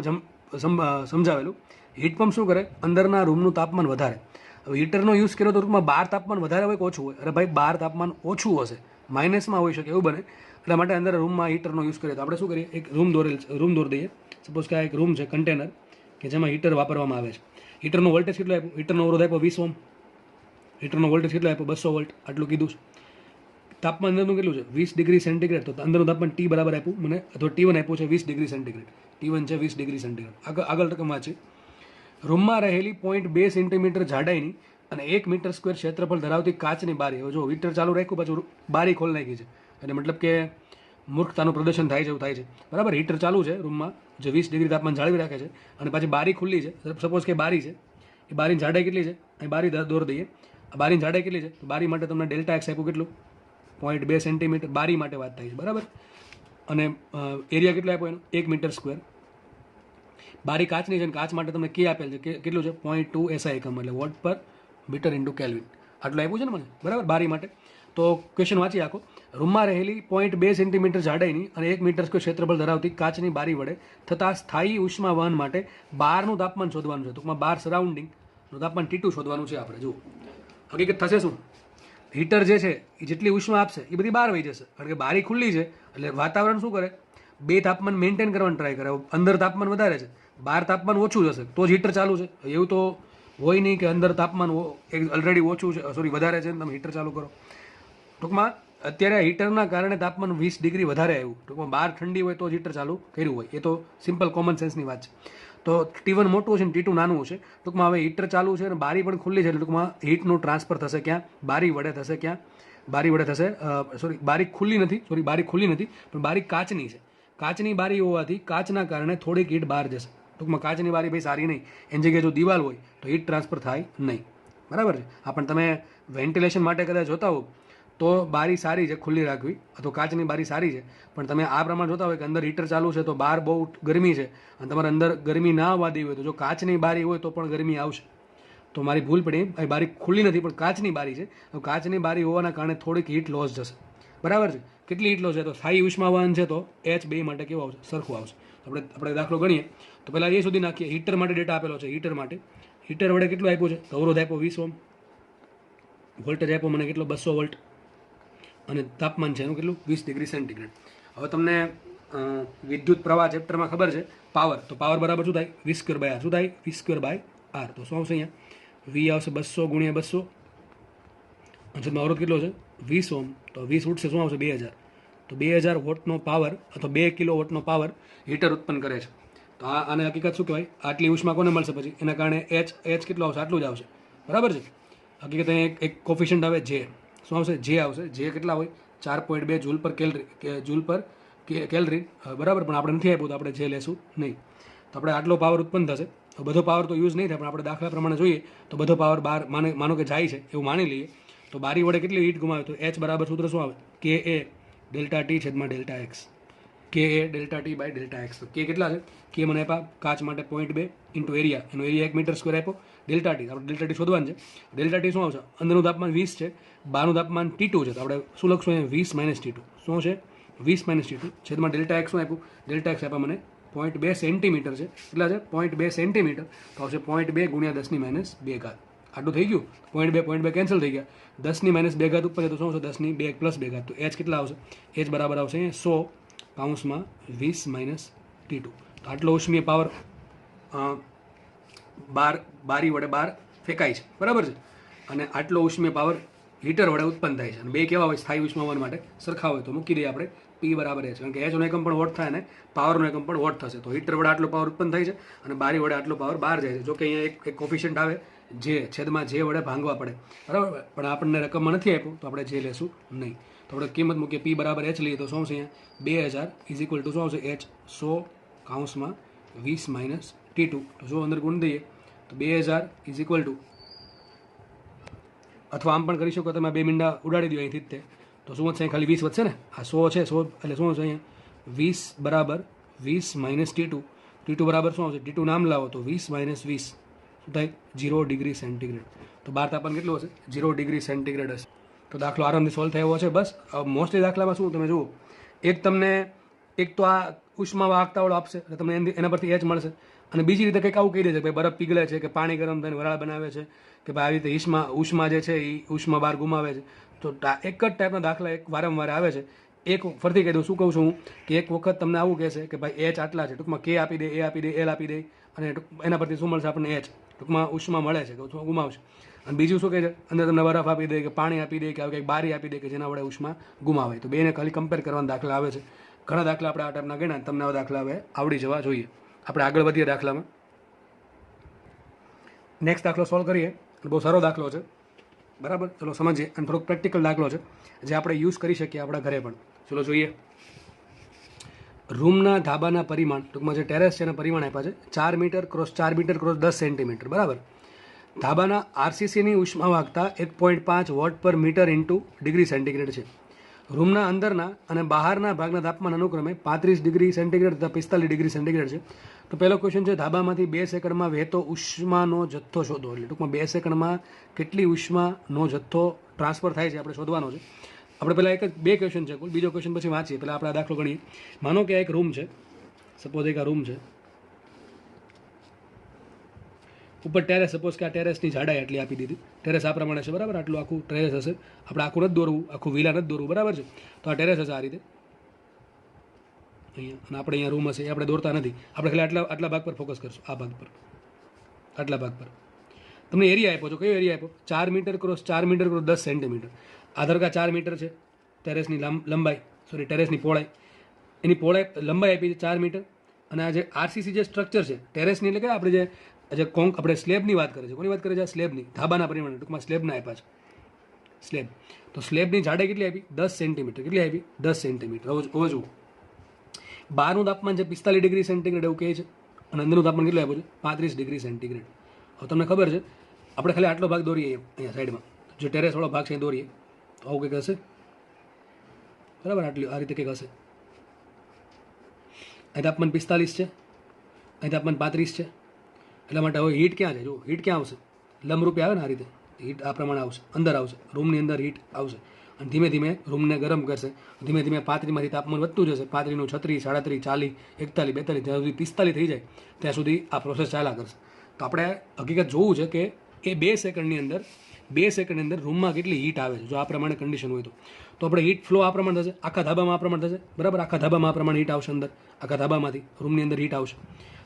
સમજાવેલું. હીટ પંપ શું કરે? અંદરના રૂમનું તાપમાન વધારે. હવે હીટરનો યુઝ કર્યો તો રૂમમાં બહાર તાપમાન વધારે હોય કે ઓછું હોય? અરે ભાઈ, બહાર તાપમાન ઓછું હશે, માઇનસમાં હોઈ શકે, એવું બને. એટલા માટે અંદર રૂમમાં હીટરનો યુઝ કરીએ. તો આપણે શું કરીએ? એક રૂમ દોરી દઈએ. સપોઝ કે આ એક રૂમ છે, કન્ટેનર, કે જેમાં હીટર વાપરવામાં આવે છે. હીટરનો વોલ્ટેજ કેટલો આપ્યો? હીટરનો અવરોધ આપ્યો 20 ઓહ્મ. હીટરનો વોલ્ટેજ કેટલો આપ્યો? 200 વોલ્ટ. આટલું કીધું છે. તાપમાન અંદરનું કેટલું છે? 20 ડિગ્રી સેન્ટીગ્રેડ. તો અંદરનું તાપમાન T બરાબર આપ્યું મને, અથવા T1 આપ્યું છે 20 ડિગ્રી સેન્ટીગ્રેડ. T1 છે 20 ડિગ્રી સેન્ટીગ્રેડ. આગળ રકમ વાંચી. રૂમમાં રહેલી 0.2 સેન્ટીમીટર જાડાઈની અને 1 મીટર સ્ક્વેર ક્ષેત્રફળ ધરાવતી કાચની બારી. હવે જો હીટર ચાલુ રાખ્યું પાછું બારી ખોલી નાખી છે, એટલે મતલબ કે મૂર્ખતાનું પ્રદર્શન થાય છે એવું થાય છે. બરાબર, હીટર ચાલુ છે રૂમમાં, જે 20 ડિગ્રી તાપમાન જાળવી રાખે છે, અને પાછી બારી ખુલ્લી છે. સપોઝ કે બારી છે, એ બારીની જાડાઈ કેટલી છે, અહીં બારી દોર દઈએ. આ બારીની જાડાઈ કેટલી છે, તો બારી માટે તમને ડેલ્ટા એક્સ આપ્યું કેટલું, 0.2 સેન્ટીમીટર. બારી માટે વાત થાય છે, બરાબર. અને એરિયા કેટલો આપ્યો એનો, 1 મીટર સ્ક્વેર. બારી કાચની છે, અને કાચ માટે તમને કે આપેલ છે, કે કેટલું છે, 0.2 એસઆઈ એકમ, એટલે વોટ પર મીટર ઇન્ટુ કેલ્વિન. આટલું આપ્યું છે ને મને, બરાબર, બારી માટે. તો ક્વેશ્ચન વાંચી આખો. રૂમમાં રહેલી 0.2 સેન્ટીમીટર જાડાઈની અને 1 મીટર સ્ક્વેર ક્ષેત્રફળ ધરાવતી કાચની બારી વડે થતા સ્થાયી ઉષ્મા વહન માટે બહારનું તાપમાન શોધવાનું છે. ટૂંકમાં બહાર સરાઉન્ડિંગનું તાપમાન T2 શોધવાનું છે આપણે. જુઓ હકીકત થશે શું, હીટર જે છે એ જેટલી ઉષ્મા આપશે એ બધી બહાર વહી જશે, કારણ કે બારી ખુલ્લી છે. એટલે વાતાવરણ શું કરે, બે તાપમાન મેન્ટેન કરવાનું ટ્રાય કરે. અંદર તાપમાન વધારે છે, બહાર તાપમાન ઓછું જશે, તો જ હીટર ચાલુ છે. એવું તો હોય નહીં કે અંદર તાપમાન ઓલરેડી ઓછું છે, સોરી વધારે છે, તમે હીટર ચાલુ કરો. ટૂંકમાં અત્યારે હીટરના કારણે તાપમાન 20 ડિગ્રી વધારે આવ્યું. ટૂંકમાં બહાર ઠંડી હોય તો જ હીટર ચાલુ કર્યું હોય. એ તો સિમ્પલ કોમન સેન્સની વાત છે. તો T1 મોટું છે ને T2 નાનું છે. ટૂંકમાં હવે હીટર ચાલુ છે અને બારી પણ ખુલ્લી છે, એટલે ટૂંકમાં હીટનું ટ્રાન્સફર થશે ક્યાં, બારી વડે થશે. ક્યાં, બારી વડે થશે. બારી ખુલ્લી નથી, પણ બારી કાચની છે. કાચની બારી હોવાથી કાચના કારણે થોડીક હીટ બહાર જશે. ટૂંકમાં કાચની બારી ભાઈ સારી નહીં, એની જગ્યાએ જો દિવાલ હોય તો હીટ ટ્રાન્સફર થાય નહીં. બરાબર છે. આ પણ તમે વેન્ટિલેશન માટે કદાચ જોતા હો તો બારી સારી છે ખુલ્લી રાખવી, અથવા કાચની બારી સારી છે. પણ તમે આ પ્રમાણે જોતા હોય કે અંદર હીટર ચાલુ છે તો બહાર બહુ ગરમી છે, અને તમારે અંદર ગરમી ના આવવા દેવી હોય તો જો કાચની બારી હોય તો પણ ગરમી આવશે. તો મારી ભૂલ પડી, બારી ખુલ્લી નથી પણ કાચની બારી છે. તો કાચની બારી હોવાના કારણે થોડીક હીટ લોસ જશે. બરાબર છે. કેટલી હીટ લોસ છે, તો સ્થાયી ઉષ્માવહન છે તો H2 માટે કેવું આવશે, સરખું આવશે. આપણે દાખલો ગણીએ તો પહેલાં એ સુધી નાખીએ. હીટર માટે ડેટા આપેલો છે. હીટર વડે કેટલું આપ્યું છે, અવરોધ આપ્યો 20 ઓહ્મ, વોલ્ટેજ આપ્યો મને કેટલો, 200 વોલ્ટ, અને તાપમાન છે એનું કેટલું, 20 ડિગ્રી સેન્ટીગ્રેડ. હવે તમને વિદ્યુત પ્રવાહ ચેપ્ટરમાં ખબર છે પાવર, તો પાવર બરાબર શું થાય, V²/R. શું થાય, V²/R. તો શું આવશે અહીંયા, V આવશે 200 ગુણ્યા 200, અને અવરોધ કેટલો છે 20 ઓહ્મ, તો 20 ઉઠશે શું આવશે 2000. તો 2000 વોટનો પાવર અથવા 2 કિલો વોટનો પાવર હીટર ઉત્પન્ન કરે છે. તો આને હકીકત શું કહેવાય, આટલી ઉષ્મા કોને મળશે પછી, એના કારણે H કેટલો આવશે, આટલું જ આવશે. બરાબર છે. હકીકત અહીંયા એક કોફિશિયન્ટ આવે J, શું આવશે, J આવશે. J કેટલા હોય, 4.2 જૂલ પર કેલરી. બરાબર, પણ આપણે નથી આપ્યું તો આપણે J લેશું નહીં. તો આપણે આટલો પાવર ઉત્પન્ન થશે. બધો પાવર તો યુઝ નહીં થાય, પણ આપણે દાખલા પ્રમાણે જોઈએ તો બધો પાવર બહાર માનો કે જાય છે એવું માની લઈએ. તો બારી વડે કેટલી હીટ ગુમાવે, તો H બરાબર સૂત્ર શું આવે, KA ડેલ્ટા T છેદમાં delta X. KA delta T by delta X. તો K કેટલા છે, K મને આપ્યા કાચ માટે 0.2 ઇન્ટુ એરિયા, એનો એરિયા 1 મીટર સ્ક્વેર આપ્યો. ડેલ્ટા T, આપણે ડેલ્ટા T શોધવાનું છે. ડેલ્ટા T શું આવશે, અંદરનું તાપમાન 20 છે, બહારનું તાપમાન T2 છે, તો આપણે શું લખશું અહીંયા, 20 - T2. શું છે, 20 - T2 છેદમાં ડેલ્ટા એક્સ શું આપ્યું, ડેલ્ટા એક્સ આપ્યા મને 0.2 સેન્ટીમીટર છે. કેટલા છે, 0.2 સેન્ટીમીટર, તો આવશે 0.2 ગુણ્યા 10⁻2 ઘાત. આટલું થઈ ગયું, 0.2 કેન્સલ થઈ ગયા. 10⁻2 ઘાત ઉપર છે તો શું આવશે, 10⁻2 + 2 ઘાત. તો H કેટલા આવશે, H બરાબર આવશે 100 કૌંસમાં 20 - T2. તો આટલો ઉષ્મીય પાવર બારી વડે બહાર ફેંકાય છે. બરાબર છે. અને આટલો ઉષ્મીય પાવર હીટર વડે ઉત્પન્ન થાય છે. અને બે કેવા હોય, સ્થાયી ઉષ્માવહન માટે સરખા હોય તો મૂકી દઈએ આપણે P બરાબર H, કારણ કે H નો એકમ પણ વોટ થાય અને પાવરનો એકમ પણ વોટ થશે. તો હીટર વડે આટલો પાવર ઉત્પન્ન થાય છે અને બારી વડે આટલો પાવર બહાર જાય છે. જો કે અહીંયા એક કોફિશિયન્ટ આવે J, છેદમાં J વડે ભાંગવા પડે. બરાબર, પણ આપણને રકમમાં નથી આપ્યું તો આપણે J લેશું નહીં. તો આપણે કિંમત મૂકીએ, P બરાબર H લઈએ તો શું આવશે અહીંયા 2000 ઇઝ ઇક્વલ ટુ શું આવશે, H 100 કૌંસમાં 20 - T2. તો જો અંદર ગુણ દઈએ તો 2000 ઇઝ ઇક્વલ ટુ, અથવા આમ પણ કરી શકો તમે, બે મીંડા ઉડાડી દો અહીંથી તે, તો શું વધશે, ખાલી 20 વધશે ને. આ 100 છે, 100 એટલે શું હશે અહીંયા 20 બરાબર 20 - T2. T2 બરાબર શું આવશે, T2 નામ લાવો તો 20 - 20 શું થાય, 0 ડિગ્રી સેન્ટીગ્રેડ. તો બહાર તાપમાન કેટલું હશે, 0 ડિગ્રી સેન્ટીગ્રેડ હશે. તો દાખલો આરામથી સોલ્વ થયો છે. બસ મોસ્ટલી દાખલામાં શું તમે જુઓ, એક તો આ ઉષ્મા વાહકતાવાળો આપશે એટલે તમને એના પરથી H મળશે, અને બીજી રીતે કંઈક આવું કહી દે છે કે ભાઈ બરફ પીગળે છે, કે પાણી ગરમ થઈને વરાળ બનાવે છે, કે ભાઈ આવી રીતે ઉષ્મા જે છે એ ઉષ્મા બહાર ગુમાવે છે. તો એક જ ટાઈપના દાખલા એક વારંવાર આવે છે. એક ફરતી કહી દઉં, શું કહું છું હું, કે એક વખત તમને આવું કહેશે કે ભાઈ H આટલા છે, ટૂંકમાં K આપી દે, A આપી દે, L આપી દે, અને એના પરથી શું મળશે આપણને H, ટૂંકમાં ઉષ્મા મળે છે કે ગુમાવશે. અને બીજું શું કહે છે, અંદર તમને બરફ આપી દે, કે પાણી આપી દે, કે આવી કંઈક બારી આપી દે કે જેના વડે ઉષ્મા ગુમાવે. તો બેને ખાલી કમ્પેર કરવાના દાખલા આવે છે. ઘણા દાખલા આપણે આ ટાઈપના ગણ્યા, તમને આવા દાખલા હવે આવડી જવા જોઈએ. આપણે આગળ વધીએ દાખલામાં. નેક્સ્ટ દાખલો સોલ્વ કરીએ. બહુ સારો દાખલો છે, બરાબર. ચલો સમજીએ, અને થોડોક પ્રેક્ટિકલ દાખલો છે જે આપણે યુઝ કરી શકીએ આપણા ઘરે પણ. ચલો જોઈએ. રૂમના ધાબાના પરિમાણ, ટૂંકમાં જે ટેરેસ છે એના પરિમાણ આપ્યા છે 4 metre cross 4 metre cross 10 centimetre, બરાબર. ધાબાના આરસીસીની ઉષ્મા વાહકતા 1.5 વોટ પર મીટર ઇન્ટુ ડિગ્રી સેન્ટીગ્રેડ છે. રૂમના અંદરના અને બહારના ભાગના તાપમાન અનુક્રમે 35 ડિગ્રી સેન્ટીગ્રેડ તથા 45 ડિગ્રી સેન્ટીગ્રેડ છે. તો પહેલો ક્વેશ્ચન છે, ધાબામાંથી 2 સેકન્ડમાં વહેતો ઉષ્માનો જથ્થો શોધો. એટલે ટૂંકમાં 2 સેકન્ડમાં કેટલી ઉષ્માનો જથ્થો ટ્રાન્સફર થાય છે આપણે શોધવાનો છે. આપણે પહેલાં એક જ 2 ક્વેશ્ચન છે કુલ, બીજો ક્વેશ્ચન પછી વાંચીએ. પહેલાં આપણે આ દાખલો ગણીએ. માનો કે આ એક રૂમ છે, સપોઝ એક આ રૂમ છે, ઉપર ટેરેસ, સપોઝ કે આ ટેરેસની જાડાઈ આટલી આપી દીધી, ટેરેસ આ પ્રમાણે છે, બરાબર. આટલું આખું ટેરેસ હશે, આપણે આખું નથી દોરવું, આખું વિલા નથી દોરવું, બરાબર છે. તો આ ટેરેસ હશે આ રીતે અહીંયા, અને આપણે અહીંયા રૂમ હશે, એ આપણે દોરતા નથી, આપણે ખાલી આટલા ભાગ પર ફોકસ કરશું, આ ભાગ પર, આટલા ભાગ પર. તમને એરિયા આપ્યો છે, કયો એરિયા આપ્યો? 4 metre cross 4 metre cross 10 centimetre. Aadhaar card 4 metre છે, ટેરેસની લંબાઈ, સોરી ટેરેસની પહોળાઈ, એની પહોળાઈ લંબાઈ આપી છે 4 મીટર. અને આ જે આરસીસી જે સ્ટ્રક્ચર છે ટેરેસની, એટલે કે આપણે જે આપણે સ્લેબની વાત કરીએ છીએ, કોની વાત કરીએ છીએ? સ્લેબની, ધાબાના પરિમાણ, ટૂંકમાં સ્લેબના આપ્યા છે, સ્લેબ. તો સ્લેબની જાડાઈ કેટલી આપી? 10 સેન્ટીમીટર. કેટલી આપી? 10 સેન્ટીમીટર. હવે જુઓ, બહારનું તાપમાન છે 45 ડિગ્રી સેન્ટીગ્રેડ એવું કહે છે, અને અંદરનું તાપમાન કેટલું આપ્યું છે? 35 ડિગ્રી સેન્ટીગ્રેડ. હવે તમને ખબર છે, આપણે ખાલી આટલો ભાગ દોરીએ અહીંયા સાઈડમાં, જે ટેરેસવાળો ભાગ છે એ દોરીએ, તો આવું કંઈક હશે, બરાબર. આટલી આ રીતે કંઈક હશે. અહીં તાપમાન 45 છે, અહીં તાપમાન 35 છે. એટલા માટે હવે હીટ ક્યાં છે? જો હીટ ક્યાં આવશે? લંબરૂપે આવે ને આ રીતે, હીટ આ પ્રમાણે આવશે, અંદર આવશે, રૂમની અંદર હીટ આવશે, અને ધીમે ધીમે રૂમને ગરમ કરશે. ધીમે ધીમે 35માંથી તાપમાન વધતું જશે, 35નું 36, 37, 40, 41, 42, જ્યાં સુધી 45 થઈ જાય ત્યાં સુધી આ પ્રોસેસ ચાલ્યા કરશે. તો આપણે હકીકત જોવું છે કે એ 2 સેકન્ડની અંદર રૂમમાં કેટલી હીટ આવે છે. જો આ પ્રમાણે કન્ડિશન હોય તો આપણે હીટ ફ્લો આ પ્રમાણે થશે, આખા ધાબામાં આ પ્રમાણે થશે, બરાબર. આખા ધાબામાં આ પ્રમાણે હીટ આવશે, અંદર આખા ધાબામાંથી રૂમની અંદર હીટ આવશે.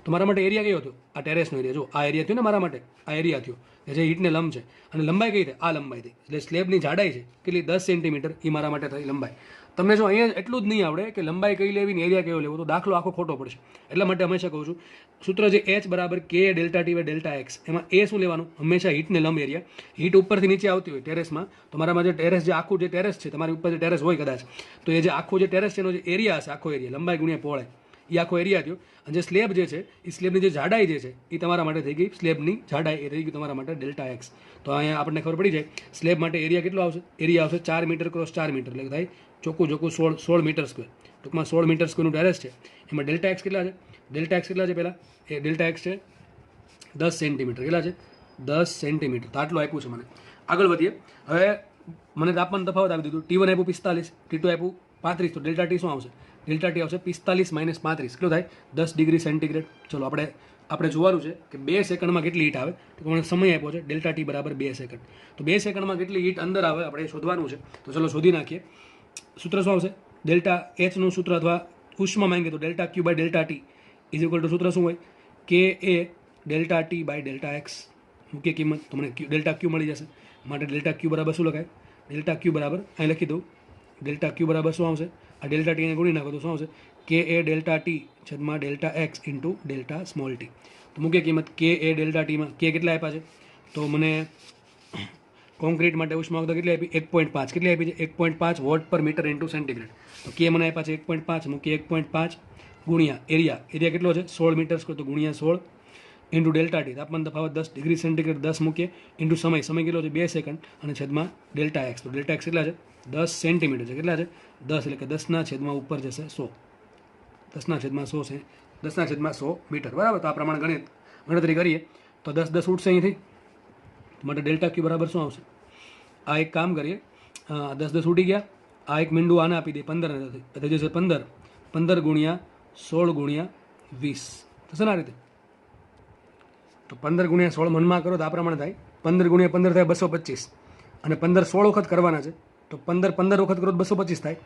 તો મારા માટે એરિયા કયો થયો? આ ટેરેસનો એરિયા. જો આ એરિયા થયો ને મારા માટે, આ એરિયા થયો કે જે હીટને લંબ છે, અને લંબાઈ કઈ થઈ? આ લંબાઈ થઈ. એટલે સ્લેબની જાડાઈ છે કેટલી? 10 સેન્ટીમીટર, એ મારા માટે થઈ લંબાઈ. તમને જો અહીંયા એટલું જ નહીં આવડે કે લંબાઈ કઈ લેવી ને એરિયા કયો લેવો, તો દાખલો આખો ખોટો પડશે. એટલા માટે હંમેશા કહું છું, સૂત્ર જે H બરાબર K delta T by delta X, એમાં એ શું લેવાનું? હંમેશા હીટને લંબ એરિયા. હીટ ઉપરથી નીચે આવતી હોય ટેરેસમાં, તો મારામાં જે ટેરેસ, જે આખું જે ટેરેસ છે, તમારી ઉપર જે ટેરેસ હોય કદાચ, તો એ જે આખું જે ટેરેસ છે એનો જે એરિયા હશે, આખો એરિયા, લંબાઈ ગુણ્યા પહોળાઈ, એ આખો એરિયા થયો. અને જે સ્લેબ જે છે એ સ્લેબની જે જાડાઈ જે છે એ તમારા માટે થઈ ગઈ, સ્લેબની જાડાઈ એ થઈ ગઈ તમારા માટે ડેલ્ટા એક્સ. તો અહીંયા આપણને ખબર પડી જાય સ્લેબ માટે એરિયા કેટલો આવશે? એરિયા આવશે 4 મીટર ક્રોસ 4 મીટર, એટલે થાય ચોખ્ખું 16 મીટર સ્ક્વેર. ટૂંકમાં 16 મીટર સ્ક્વેરનું ટેરેસ છે. એમાં ડેલ્ટા એક્સ કેટલા છે? ડેલ્ટા એક્સ કેટલા છે? પહેલાં એ ડેલ્ટા એક્સ છે 10 સેન્ટીમીટર. કેટલા છે? 10 સેન્ટીમીટર. તો આટલું આપ્યું છે મને. આગળ વધીએ. હવે મને તાપમાન તફાવત આપી દીધું. T1 આપ્યું 45, T2 આપ્યું 35, તો ડેલ્ટા ટી શું આવશે? ડેલ્ટા ટી આવશે 45 માઇનસ 35, કેટલું થાય? 10 ડિગ્રી સેન્ટીગ્રેડ. ચલો આપણે જોવાનું છે કે 2 સેકન્ડમાં કેટલી હીટ આવે. તો મને સમય આપ્યો છે ડેલ્ટા ટી બરાબર 2 સેકન્ડ. તો 2 સેકન્ડમાં કેટલી હીટ અંદર આવે આપણે શોધવાનું છે. તો ચલો શોધી નાખીએ. સૂત્ર શું આવશે? ડેલ્ટા એચનું સૂત્ર અથવા ઉષ્મા માંગે તો delta Q by delta T is equal to સૂત્ર શું હોય? K A delta T by delta X. મૂકીએ કિંમત તો મને ડેલ્ટા ક્યુ મળી જશે. માટે ડેલ્ટા ક્યુ બરાબર શું લખાય? ડેલ્ટા ક્યુ બરાબર અહીં લખી દઉં. ડેલ્ટા ક્યુ બરાબર શું આવશે? આ ડેલ્ટા ટીને ગુણી નાખો તો શું આવશે? કે એ ડેલ્ટા ટી છેદમાં delta x into delta small T. તો મૂકીએ કિંમત. કે એ ડેલ્ટા ટીમાં કે કેટલા આપ્યા છે? તો મને કોન્ક્રીટ માટે ઉષ્માવહકતા કેટલી આપી? 1.5. કેટલી આપી છે? 1.5 વોટ પર મીટર ઇન્ટુ સેન્ટીગ્રેડ. તો કે મને આપ્યા છે 1.5. મૂકીએ 1.5 ગુણ્યા એરિયા કેટલો છે? 16 મીટર સ્ક્વેર, તો ગુણ્યા 16 ઇન્ટુ ડેલ્ટા ટી, તાપમાન તફાવત 10 ડિગ્રી સેન્ટીગ્રેડ 10 મૂકીએ, ઇન્ટુ સમય કેટલો છે? 2 સેકન્ડ, અને છેદમાં ડેલ્ટા એક્સ. તો ડેલ્ટા એક્સ કેટલા છે? 10 સેન્ટીમીટર છે. કેટલા છે? 10, એટલે કે 10ના છેદમાં ઉપર જશે 100. 10ના છેદમાં 100 છે, 10ના છેદમાં 100 મીટર, બરાબર. તો આ પ્રમાણે ગણતરી કરીએ તો 10 ઉઠશે અહીંથી. માટે ડેલ્ટા ક્યુ બરાબર શું આવશે? આ એક કામ કરીએ, 10 ઉડી ગયા. આ એક મીંડું આને આપી દે 15, થઈ જશે 15 ગુણ્યા 16 ગુણ્યા 20 થશે ને આ રીતે. તો 15 ગુણ્યા 16 મનમાં કરો તો આ પ્રમાણે થાય. 15 ગુણ્યા 15 થાય 225, અને 15 16 વખત કરવાના છે. તો 15 વખત કરો તો 225 થાય.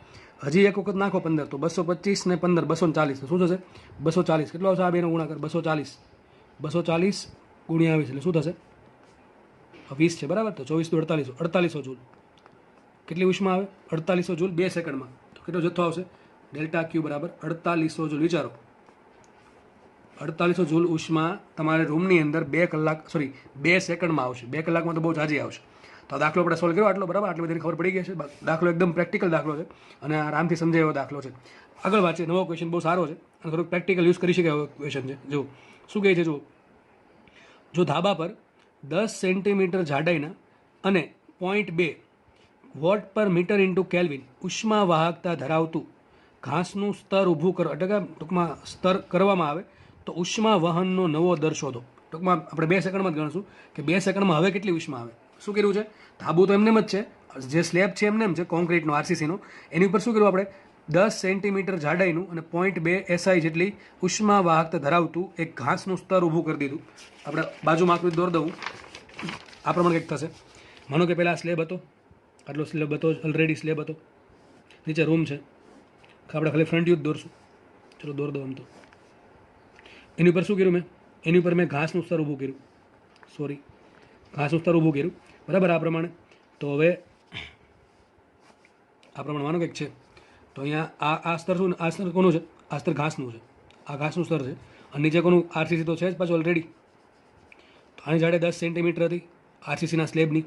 હજી એક વખત નાખો 15, તો 225 ને 15 240. તો શું થશે? 240. કેટલો આવશે આ બેનો ગુણાકાર? 240 ગુણ્યા 20 એટલે શું થશે? 20 છે, બરાબર. તો 24 તો 4800 જૂલ. કેટલી ઉષ્મા આવે? 4800 જૂલ 2 સેકન્ડમાં. તો કેટલો જથ્થો આવશે? ડેલ્ટા ક્યુ બરાબર 4800 જૂલ. વિચારો 4800 જૂલ ઉષ્મા તમારે રૂમની અંદર 2 કલાક 2 સેકન્ડમાં આવશે. 2 કલાકમાં તો બહુ જાજી આવશે. તો આ દાખલો આપણે સોલ્વ કર્યો આટલો, બરાબર? આટલી બધી ખબર પડી ગઈ છે. દાખલો એકદમ પ્રેક્ટિકલ દાખલો છે અને આરામથી સમજાય એવો દાખલો છે. આગળ વાંચીએ. નવો ક્વેશ્ચન બહુ સારો છે અને થોડુંક પ્રેક્ટિકલ યુઝ કરી શકે એવો ક્વેશ્ચન છે. જો શું કહે છે, જો ધાબા પર 10 સેન્ટીમીટર જાડાઈના અને 0.2 વોટ પર મીટર ઇન્ટુ કેલ્વિન ઉષ્મા વાહકતા ધરાવતું ઘાસનું સ્તર ઊભું કરો, એટલે કે ટૂંકમાં સ્તર કરવામાં આવે તો ઉષ્મા વહનનો નવો દર શોધો. ટૂંકમાં આપણે 2 સેકન્ડમાં જ ગણશું કે 2 સેકન્ડમાં હવે કેટલી ઉષ્મા આવે. શું કર્યું છે? ધાબુ તો એમને જ છે, જે સ્લેબ છે એમને છે કોન્ક્રીટનો, આરસીસીનો, એની ઉપર શું કર્યું આપણે 10 સેન્ટીમીટર જાડાઈનું અને 0.2 SI જેટલી ઉષ્મા વાહકતા ધરાવતું એક ઘાસનું સ્તર ઊભું કરી દીધું. આપણે બાજુમાં આકૃતિ દોર દઉં. આ પ્રમાણે કંઈક થશે. માનો કે પહેલાં સ્લેબ હતો, આટલો સ્લેબ હતો, ઓલરેડી સ્લેબ હતો, નીચે રૂમ છે, આપણે ખાલી ફ્રન્ટ વ્યૂ જ દોરશું. ચલો દોર દો. આમ તો એની ઉપર શું કર્યું મેં? એની ઉપર મેં ઘાસનું સ્તર ઊભું કર્યું. ઘાસનું સ્તર ઊભું કર્યું, બરાબર? આ પ્રમાણે. તો હવે આ પ્રમાણે માનો કંઈક છે. તો અહીંયા આ સ્તર શું? આ સ્તર કોનું છે? આ સ્તર ઘાસનું છે. આ ઘાસનું સ્તર છે અને નીચે કોનું? આરસીસી તો છે જ પાછું ઓલરેડી. તો આની જાડે 10 સેન્ટીમીટર હતી આરસીસીના સ્લેબની.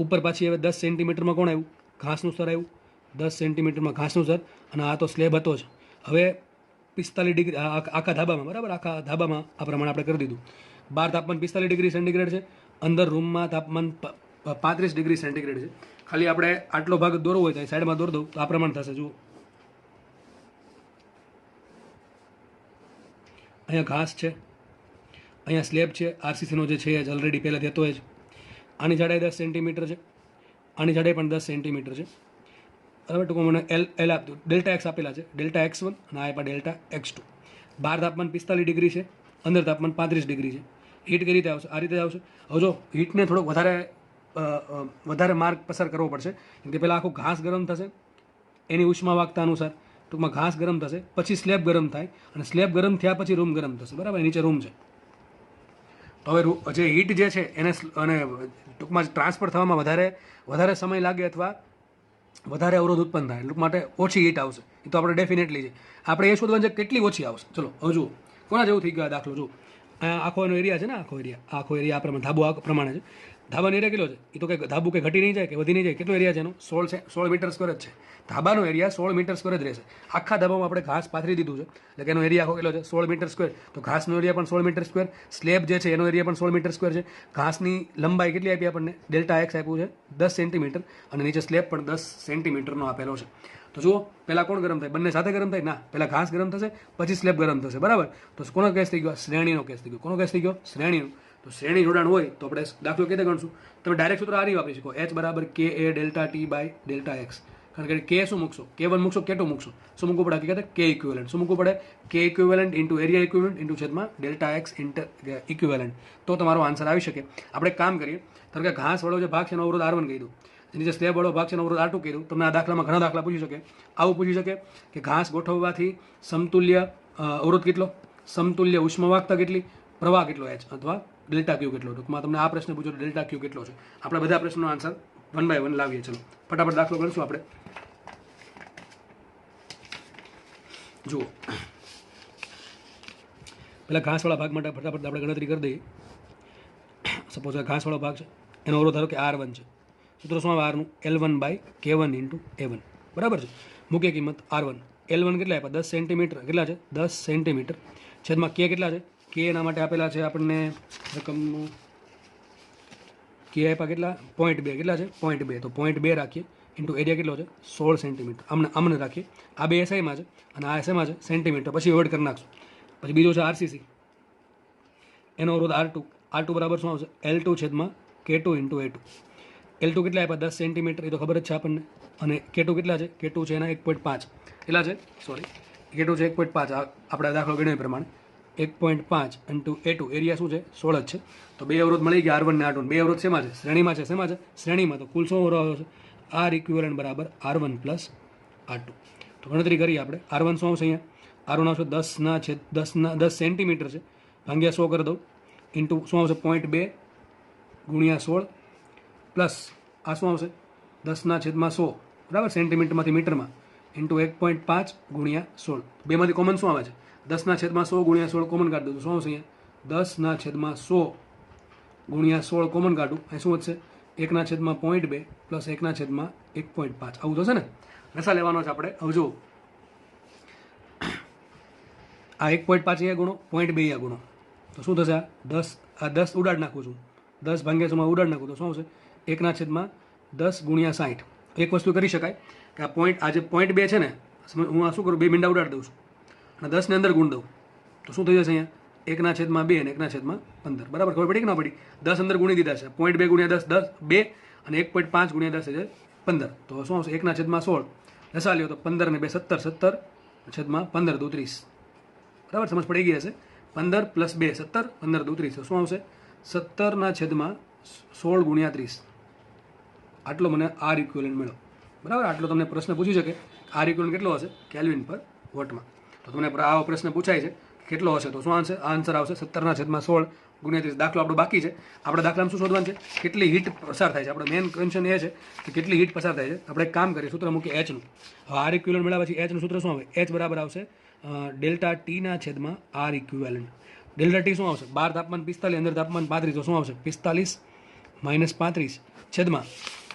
ઉપર પાછી હવે 10 સેન્ટીમીટરમાં કોણ આવ્યું? ઘાસનું સ્તર આવ્યું. 10 સેન્ટીમીટરમાં ઘાસનું સ્તર અને આ તો સ્લેબ હતો જ. હવે 45 ડિગ્રી આખા ધાબામાં, બરાબર? આખા ધાબામાં આ પ્રમાણે આપણે કરી દીધું. બહાર તાપમાન 45 ડિગ્રી સેન્ટીગ્રેડ છે, અંદર રૂમમાં તાપમાન 35 ડિગ્રી સેન્ટીગ્રેડ છે. ખાલી આપણે આટલો ભાગ દોરવો હોય તો સાઈડમાં દોર દઉં તો આ પ્રમાણે થશે. જુઓ, અહીંયા ઘાસ છે, અહીંયા સ્લેબ છે, આરસીસીનો જે છે એ ઓલરેડી પહેલાં દેતો હોય જ. આની જાડાઈ 10 સેન્ટીમીટર છે, આની જાડાઈ પણ 10 સેન્ટીમીટર છે, બરાબર? ટૂંકમાં મને એલ આપ્યું, ડેલ્ટા એક્સ આપેલા છે, ડેલ્ટા X1 અને આ આપ્યા ડેલ્ટા X2. બહાર તાપમાન 45 ડિગ્રી છે, અંદર તાપમાન 35 ડિગ્રી છે. હીટ કઈ રીતે આવશે? આ રીતે આવશે. હવે જો હીટને થોડોક વધારે માર્ગ પસાર કરવો પડશે, કેમ કે પહેલાં આખું ઘાસ ગરમ થશે એની ઉષ્મા વાહકતા અનુસાર. ટૂંકમાં ઘાસ ગરમ થશે, પછી સ્લેબ ગરમ થાય અને સ્લેબ ગરમ થયા પછી રૂમ ગરમ થશે, બરાબર? નીચે રૂમ છે. તો હવે જે હીટ જે છે એને અને ટૂંકમાં ટ્રાન્સફર થવામાં વધારે સમય લાગે અથવા વધારે અવરોધ ઉત્પન્ન થાય, એટલે માટે ઓછી હીટ આવશે. એ તો આપણે ડેફિનેટલી છે. આપણે એ શોધવાનું છે કેટલી ઓછી આવશે. ચલો હવે જુઓ, કોના જેવું થઈ ગયું આ દાખલો. જુઓ, આખો એનો એરિયા છે ને, આખો એરિયા આ પ્રમાણે, ધાબુ આ પ્રમાણે છે. ધાબાનો એરિયા કેટલો છે? એ તો કંઈ ધાબુ કંઈ ઘટી નહીં જાય કે વધી નહીં જાય. કેટલો એરિયા છે એનો? 16 મીટર સ્ક્વેર જ છે. ધાબાનો એરિયા 16 મીટર સ્ક્વેર જ રહેશે. આખા ધાબામાં આપણે ઘાસ પાથરી દીધું છે, એટલે કે એનો એરિયા આખો કેટલો છે? 16 મીટર સ્ક્વેર. તો ઘાસનો એરિયા પણ 16 મીટર સ્ક્વેર. સ્લેબ જે છે એનો એરિયા પણ 16 મીટર સ્ક્વેર છે. ઘાસની લંબાઈ કેટલી આપી આપણને? ડેલ્ટા એક્સ આપ્યું છે 10 સેન્ટીમીટર અને નીચે સ્લેબ પણ 10 સેન્ટીમીટરનો આપેલો છે. તો જુઓ, પહેલાં કોણ ગરમ થાય? બંને સાથે ગરમ થાય? ના, પહેલાં ઘાસ ગરમ થશે, પછી સ્લેબ ગરમ થશે, બરાબર? તો કોનો કેસ થઈ ગયો? શ્રેણીનો કેસ થઈ ગયો. કોનો કેસ થઈ ગયો? શ્રેણીનો. તો શ્રેણી જોડાણ હોય તો આપણે દાખલો કેવી રીતે ગણશું? તમે ડાયરેક્ટ સૂત્ર આ નહીં વાપરી શકો, H બરાબર KA delta T by delta X. કારણ કે કે શું મૂકશો? K1 મૂકશો, K2 મૂકશો. શું મૂકવું પડે? હકીકત K ઇક્વિવેલન્ટ. શું મૂકવું પડે? K equivalent into area equivalent into છેદમાં ડેલ્ટા એક્સ ઇક્વિવેલન્ટ. તો તમારો આન્સર આવી શકે. આપણે એક કામ કરીએ, ધારો કે ઘાસવાળો જે ભાગ છે એનો અવરોધ R1 કહી દઉં, નીચે સ્લેબ વાળો ભાગ છે એનો અવરોધ R2 કહી દઉં. તમને આ દાખલામાં ઘણા દાખલા પૂછી શકે. આવું પૂછી શકે કે ઘાસ ગોઠવવાથી સમતુલ્ય અવરોધ કેટલો, સમતુલ્ય ઉષ્મા વાહકતા કેટલી, પ્રવાહ કેટલો H અથવા ડેલ્ટા ક્યુ કેટલો. ટૂંકમાં તમને આ પ્રશ્ન પૂછો ડેલ્ટા ક્યુ કેટલો છે. આપણે બધા પ્રશ્નનો આન્સર 1 બાય 1 લાવીએ. ચલો ફટાફટ દાખલો ગણશું આપણે. જુઓ, પહેલાં ઘાસવાળા ભાગ માટે ફટાફટ આપણે ગણતરી કરી દઈએ. સપોઝ આ ઘાસવાળો ભાગ છે, એનો અવરોધ ધારો કે R1 છે. સૂત્ર શું આવે? Rનું L1 by K1 into A1, બરાબર છે? મૂકીએ કિંમત R1. L1 કેટલા આપ્યા? 10 સેન્ટીમીટર. કેટલા છે? 10 સેન્ટીમીટર. છેદમાં K કેટલા છે? K એના માટે આપેલા છે આપણને રકમનું K આપ્યા કેટલા? 0.2. કેટલા છે? 0.2. તો 0.2 રાખીએ ઇન્ટુ એરિયા કેટલો છે? 16 સેન્ટીમીટર. આમને રાખીએ. આ બે SIમાં છે અને આ SIમાં છે સેન્ટીમીટર. પછી એવોઇડ કરી નાખશું. પછી બીજો છે આરસીસી, એનો અવરોધ R2 બરાબર શું આવશે? L2 છેદમાં K2 ઇન્ટુ A2. L2 કેટલા આપ્યા? 10 સેન્ટીમીટર. એ તો ખબર જ છે આપણને. અને K2 કેટલા છે? K2 છે એના 1.5. કેટલા છે? K2 છે 1.5. આપણે દાખલો ગણ્યો એ પ્રમાણે 1.5 ઇન્ટુ A2. એરિયા શું છે? 16 જ છે. તો બે અવરોધ મળી ગયા, R1 ને R2. બે અવરોધ શેમાં છે? શ્રેણીમાં છે. શેમાં છે? શ્રેણીમાં. તો કુલ શું અવરોધ આવશે? R ઇક્વિવેલન્ટ બરાબર R1 પ્લસ R2. તો ગણતરી કરીએ આપણે. R1 શું આવશે? અહીંયા R1 આવશે 10 સેન્ટીમીટર છે, ભાગ્યા 100 કરી દઉં, ઇન્ટુ શું આવશે? 0.2 ગુણ્યા 16 પ્લસ આ શું આવશે? 10/100, બરાબર? સેન્ટીમીટરમાંથી મીટરમાં ઇન્ટુ 1.5 ગુણ્યા 16. બેમાંથી કોમન શું આવે છે? 10 છેદમાં 100 ગુણ્યા 16 કોમન કાઢી દઉં તો શું આવશે અહીંયા 10 છેદમાં 100 ગુણ્યા 16 કોમન કાઢું અહીં શું વધશે 1 છેદમાં 0.2 પ્લસ 1 છેદમાં 1.5 આવું થશે ને. રસા લેવાનો છે આપણે. હવે જુઓ આ 1.5 અહીંયા ગુણો 0.2 અહીંયા ગુણો તો શું થશે આ 10 ઉડાડ નાખું છું 10 ભાગ્યા સુમાં ઉડાડ નાખું તો શું આવશે 1 છેદમાં 10 ગુણ્યા 60. એક વસ્તુ કરી શકાય કે આ જે 0.2 છે ને હું આ શું કરું 2 મીંડા ઉડાડ દઉં છું અને 10 ને અંદર ગુણ દઉં તો શું થઈ જશે અહીંયા 1 છેદમાં 2 અને 1 છેદમાં 15. બરાબર ખબર પડી કે ના પડી? 10 અંદર ગુણી દીધા છે 0.2 ગુણ્યા 10 2 અને 1.5 ગુણ્યા 10 એટલે 15. તો શું આવશે 1 છેદમાં 16 લસા લ્યો તો 15 ને 2 17 છેદમાં 15 દુ 30. બરાબર સમજ પડી ગઈ હશે. 15 પ્લસ 2 17 15 દુ 30 તો શું આવશે 17 છેદમાં 16 ગુણ્યા 30. આટલો મને આર ઇક્વિવેલન્ટ મળ્યો. બરાબર આટલો તમને પ્રશ્ન પૂછી શકે આર ઇક્વિવેલન્ટ કેટલો હશે કેલ્વિન પર વોટમાં. તો તમને આવો પ્રશ્ન પૂછાય છે કેટલો હશે તો શું આન્સર આવશે 17 છેદમાં 16 ગુણ્યા 30. દાખલો આપણો બાકી છે. આપણે દાખલામાં શું શોધવાનું છે કેટલી હીટ પસાર થાય છે. આપણે મેઇન કન્સર્ન એ છે કે કેટલી હીટ પસાર થાય છે. આપણે એક કામ કરીએ સૂત્ર મૂકીએ એચનું. હવે આર ઇક્વિવેલન્ટ મળ્યા પછી એચનું સૂત્ર શું આવે એચ બરાબર આવશે ડેલ્ટા ટીના છેદમાં આર ઇક્વિવેલન્ટ. ડેલ્ટા ટી શું આવશે 12 તાપમાન 45 અંદર તાપમાન 35 તો શું આવશે 45 માઇનસ 35 છેદમાં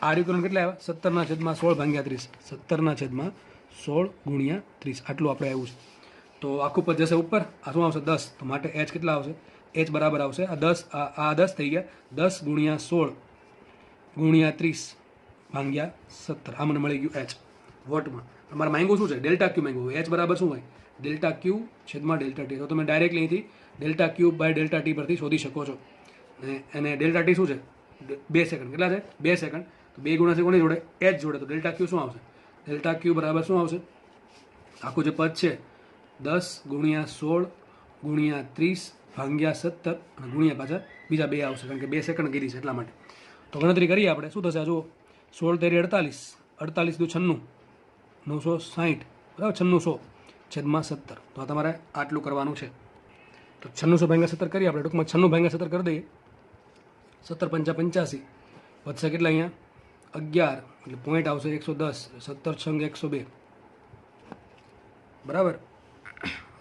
આર ઇક્વિવેલન્ટ કેટલા આવ્યા 17 છેદમાં 16 ભાગ્યા 30 17 છેદમાં 16 ગુણ્યા 30 આટલું આપણે આવ્યું છે. તો આખું પદ જશે ઉપર આ શું આવશે 10 તો માટે એચ કેટલા આવશે એચ બરાબર આવશે આ 10 થઈ ગયા 10 ગુણ્યા 16 ગુણ્યા 30 ભાગ્યા 17 આ મને મળી ગયું એચ વોટમાં. અમારે માંગ્યું શું છે ડેલ્ટા ક્યુ માંગ્યું. એચ બરાબર શું હોય ડેલ્ટા ક્યુ છેદમાં ડેલ્ટા ટી. તો તમે ડાયરેક્ટલી અહીંથી delta Q by delta T પરથી શોધી શકો છો. અને ડેલ્ટા ટી શું છે 2 સેકન્ડ કેટલા છે 2 સેકન્ડ તો 2 ગુણ્યા છે કોની જોડે એચ જોડે તો ડેલ્ટા ક્યુ શું આવશે ડેલ્ટા ક્યુ બરાબર શું આવશે આખું જે પદ છે 10 ગુણ્યા 16 ગુણ્યા 30 ભાગ્યા 17 અને ગુણ્યા પાછા બીજા 2 આવશે કારણ કે 2 સેકન્ડ કીધી છે એટલા માટે. તો ગણતરી કરીએ આપણે શું થશે જુઓ 16 તેરી 48 48 દુ 96 960 બરાબર 9600 છેદમાં 17. તો આ તમારે આટલું કરવાનું છે. તો 9600 ભાગ્યા 17 કરીએ આપણે ટૂંકમાં 96 ભાગ્યા 17 કરી દઈએ 17 પંચા 85 વધશે કેટલા અહીંયા 11 એટલે પોઈન્ટ આવશે 110 17 છંગ 102 બરાબર.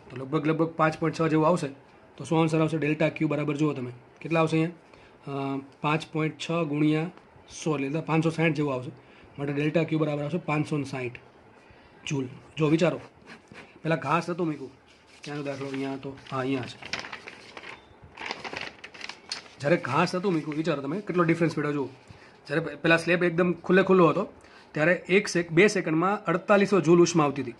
તો લગભગ 5.6 જેવું આવશે. તો શું આન્સર આવશે ડેલ્ટા ક્યુ બરાબર જુઓ તમે કેટલા આવશે અહીંયા 5.6 ગુણ્યા 100 એટલે 560 જેવું આવશે. માટે ડેલ્ટા ક્યુ બરાબર આવશે 560 જૂલ. જો વિચારો પહેલાં ઘાસ હતું મૂક્યું ત્યાંનો દાખલો અહીંયા હતો અહીંયા છે. જ્યારે ઘાસ હતું મૂક્યું વિચારો તમે કેટલો ડિફરન્સ પડ્યો જુઓ. જ્યારે પહેલાં સ્લેબ એકદમ ખુલ્લો હતો ત્યારે 2 સેકન્ડમાં 4800 જૂલ ઉષ્મા આવતી હતી.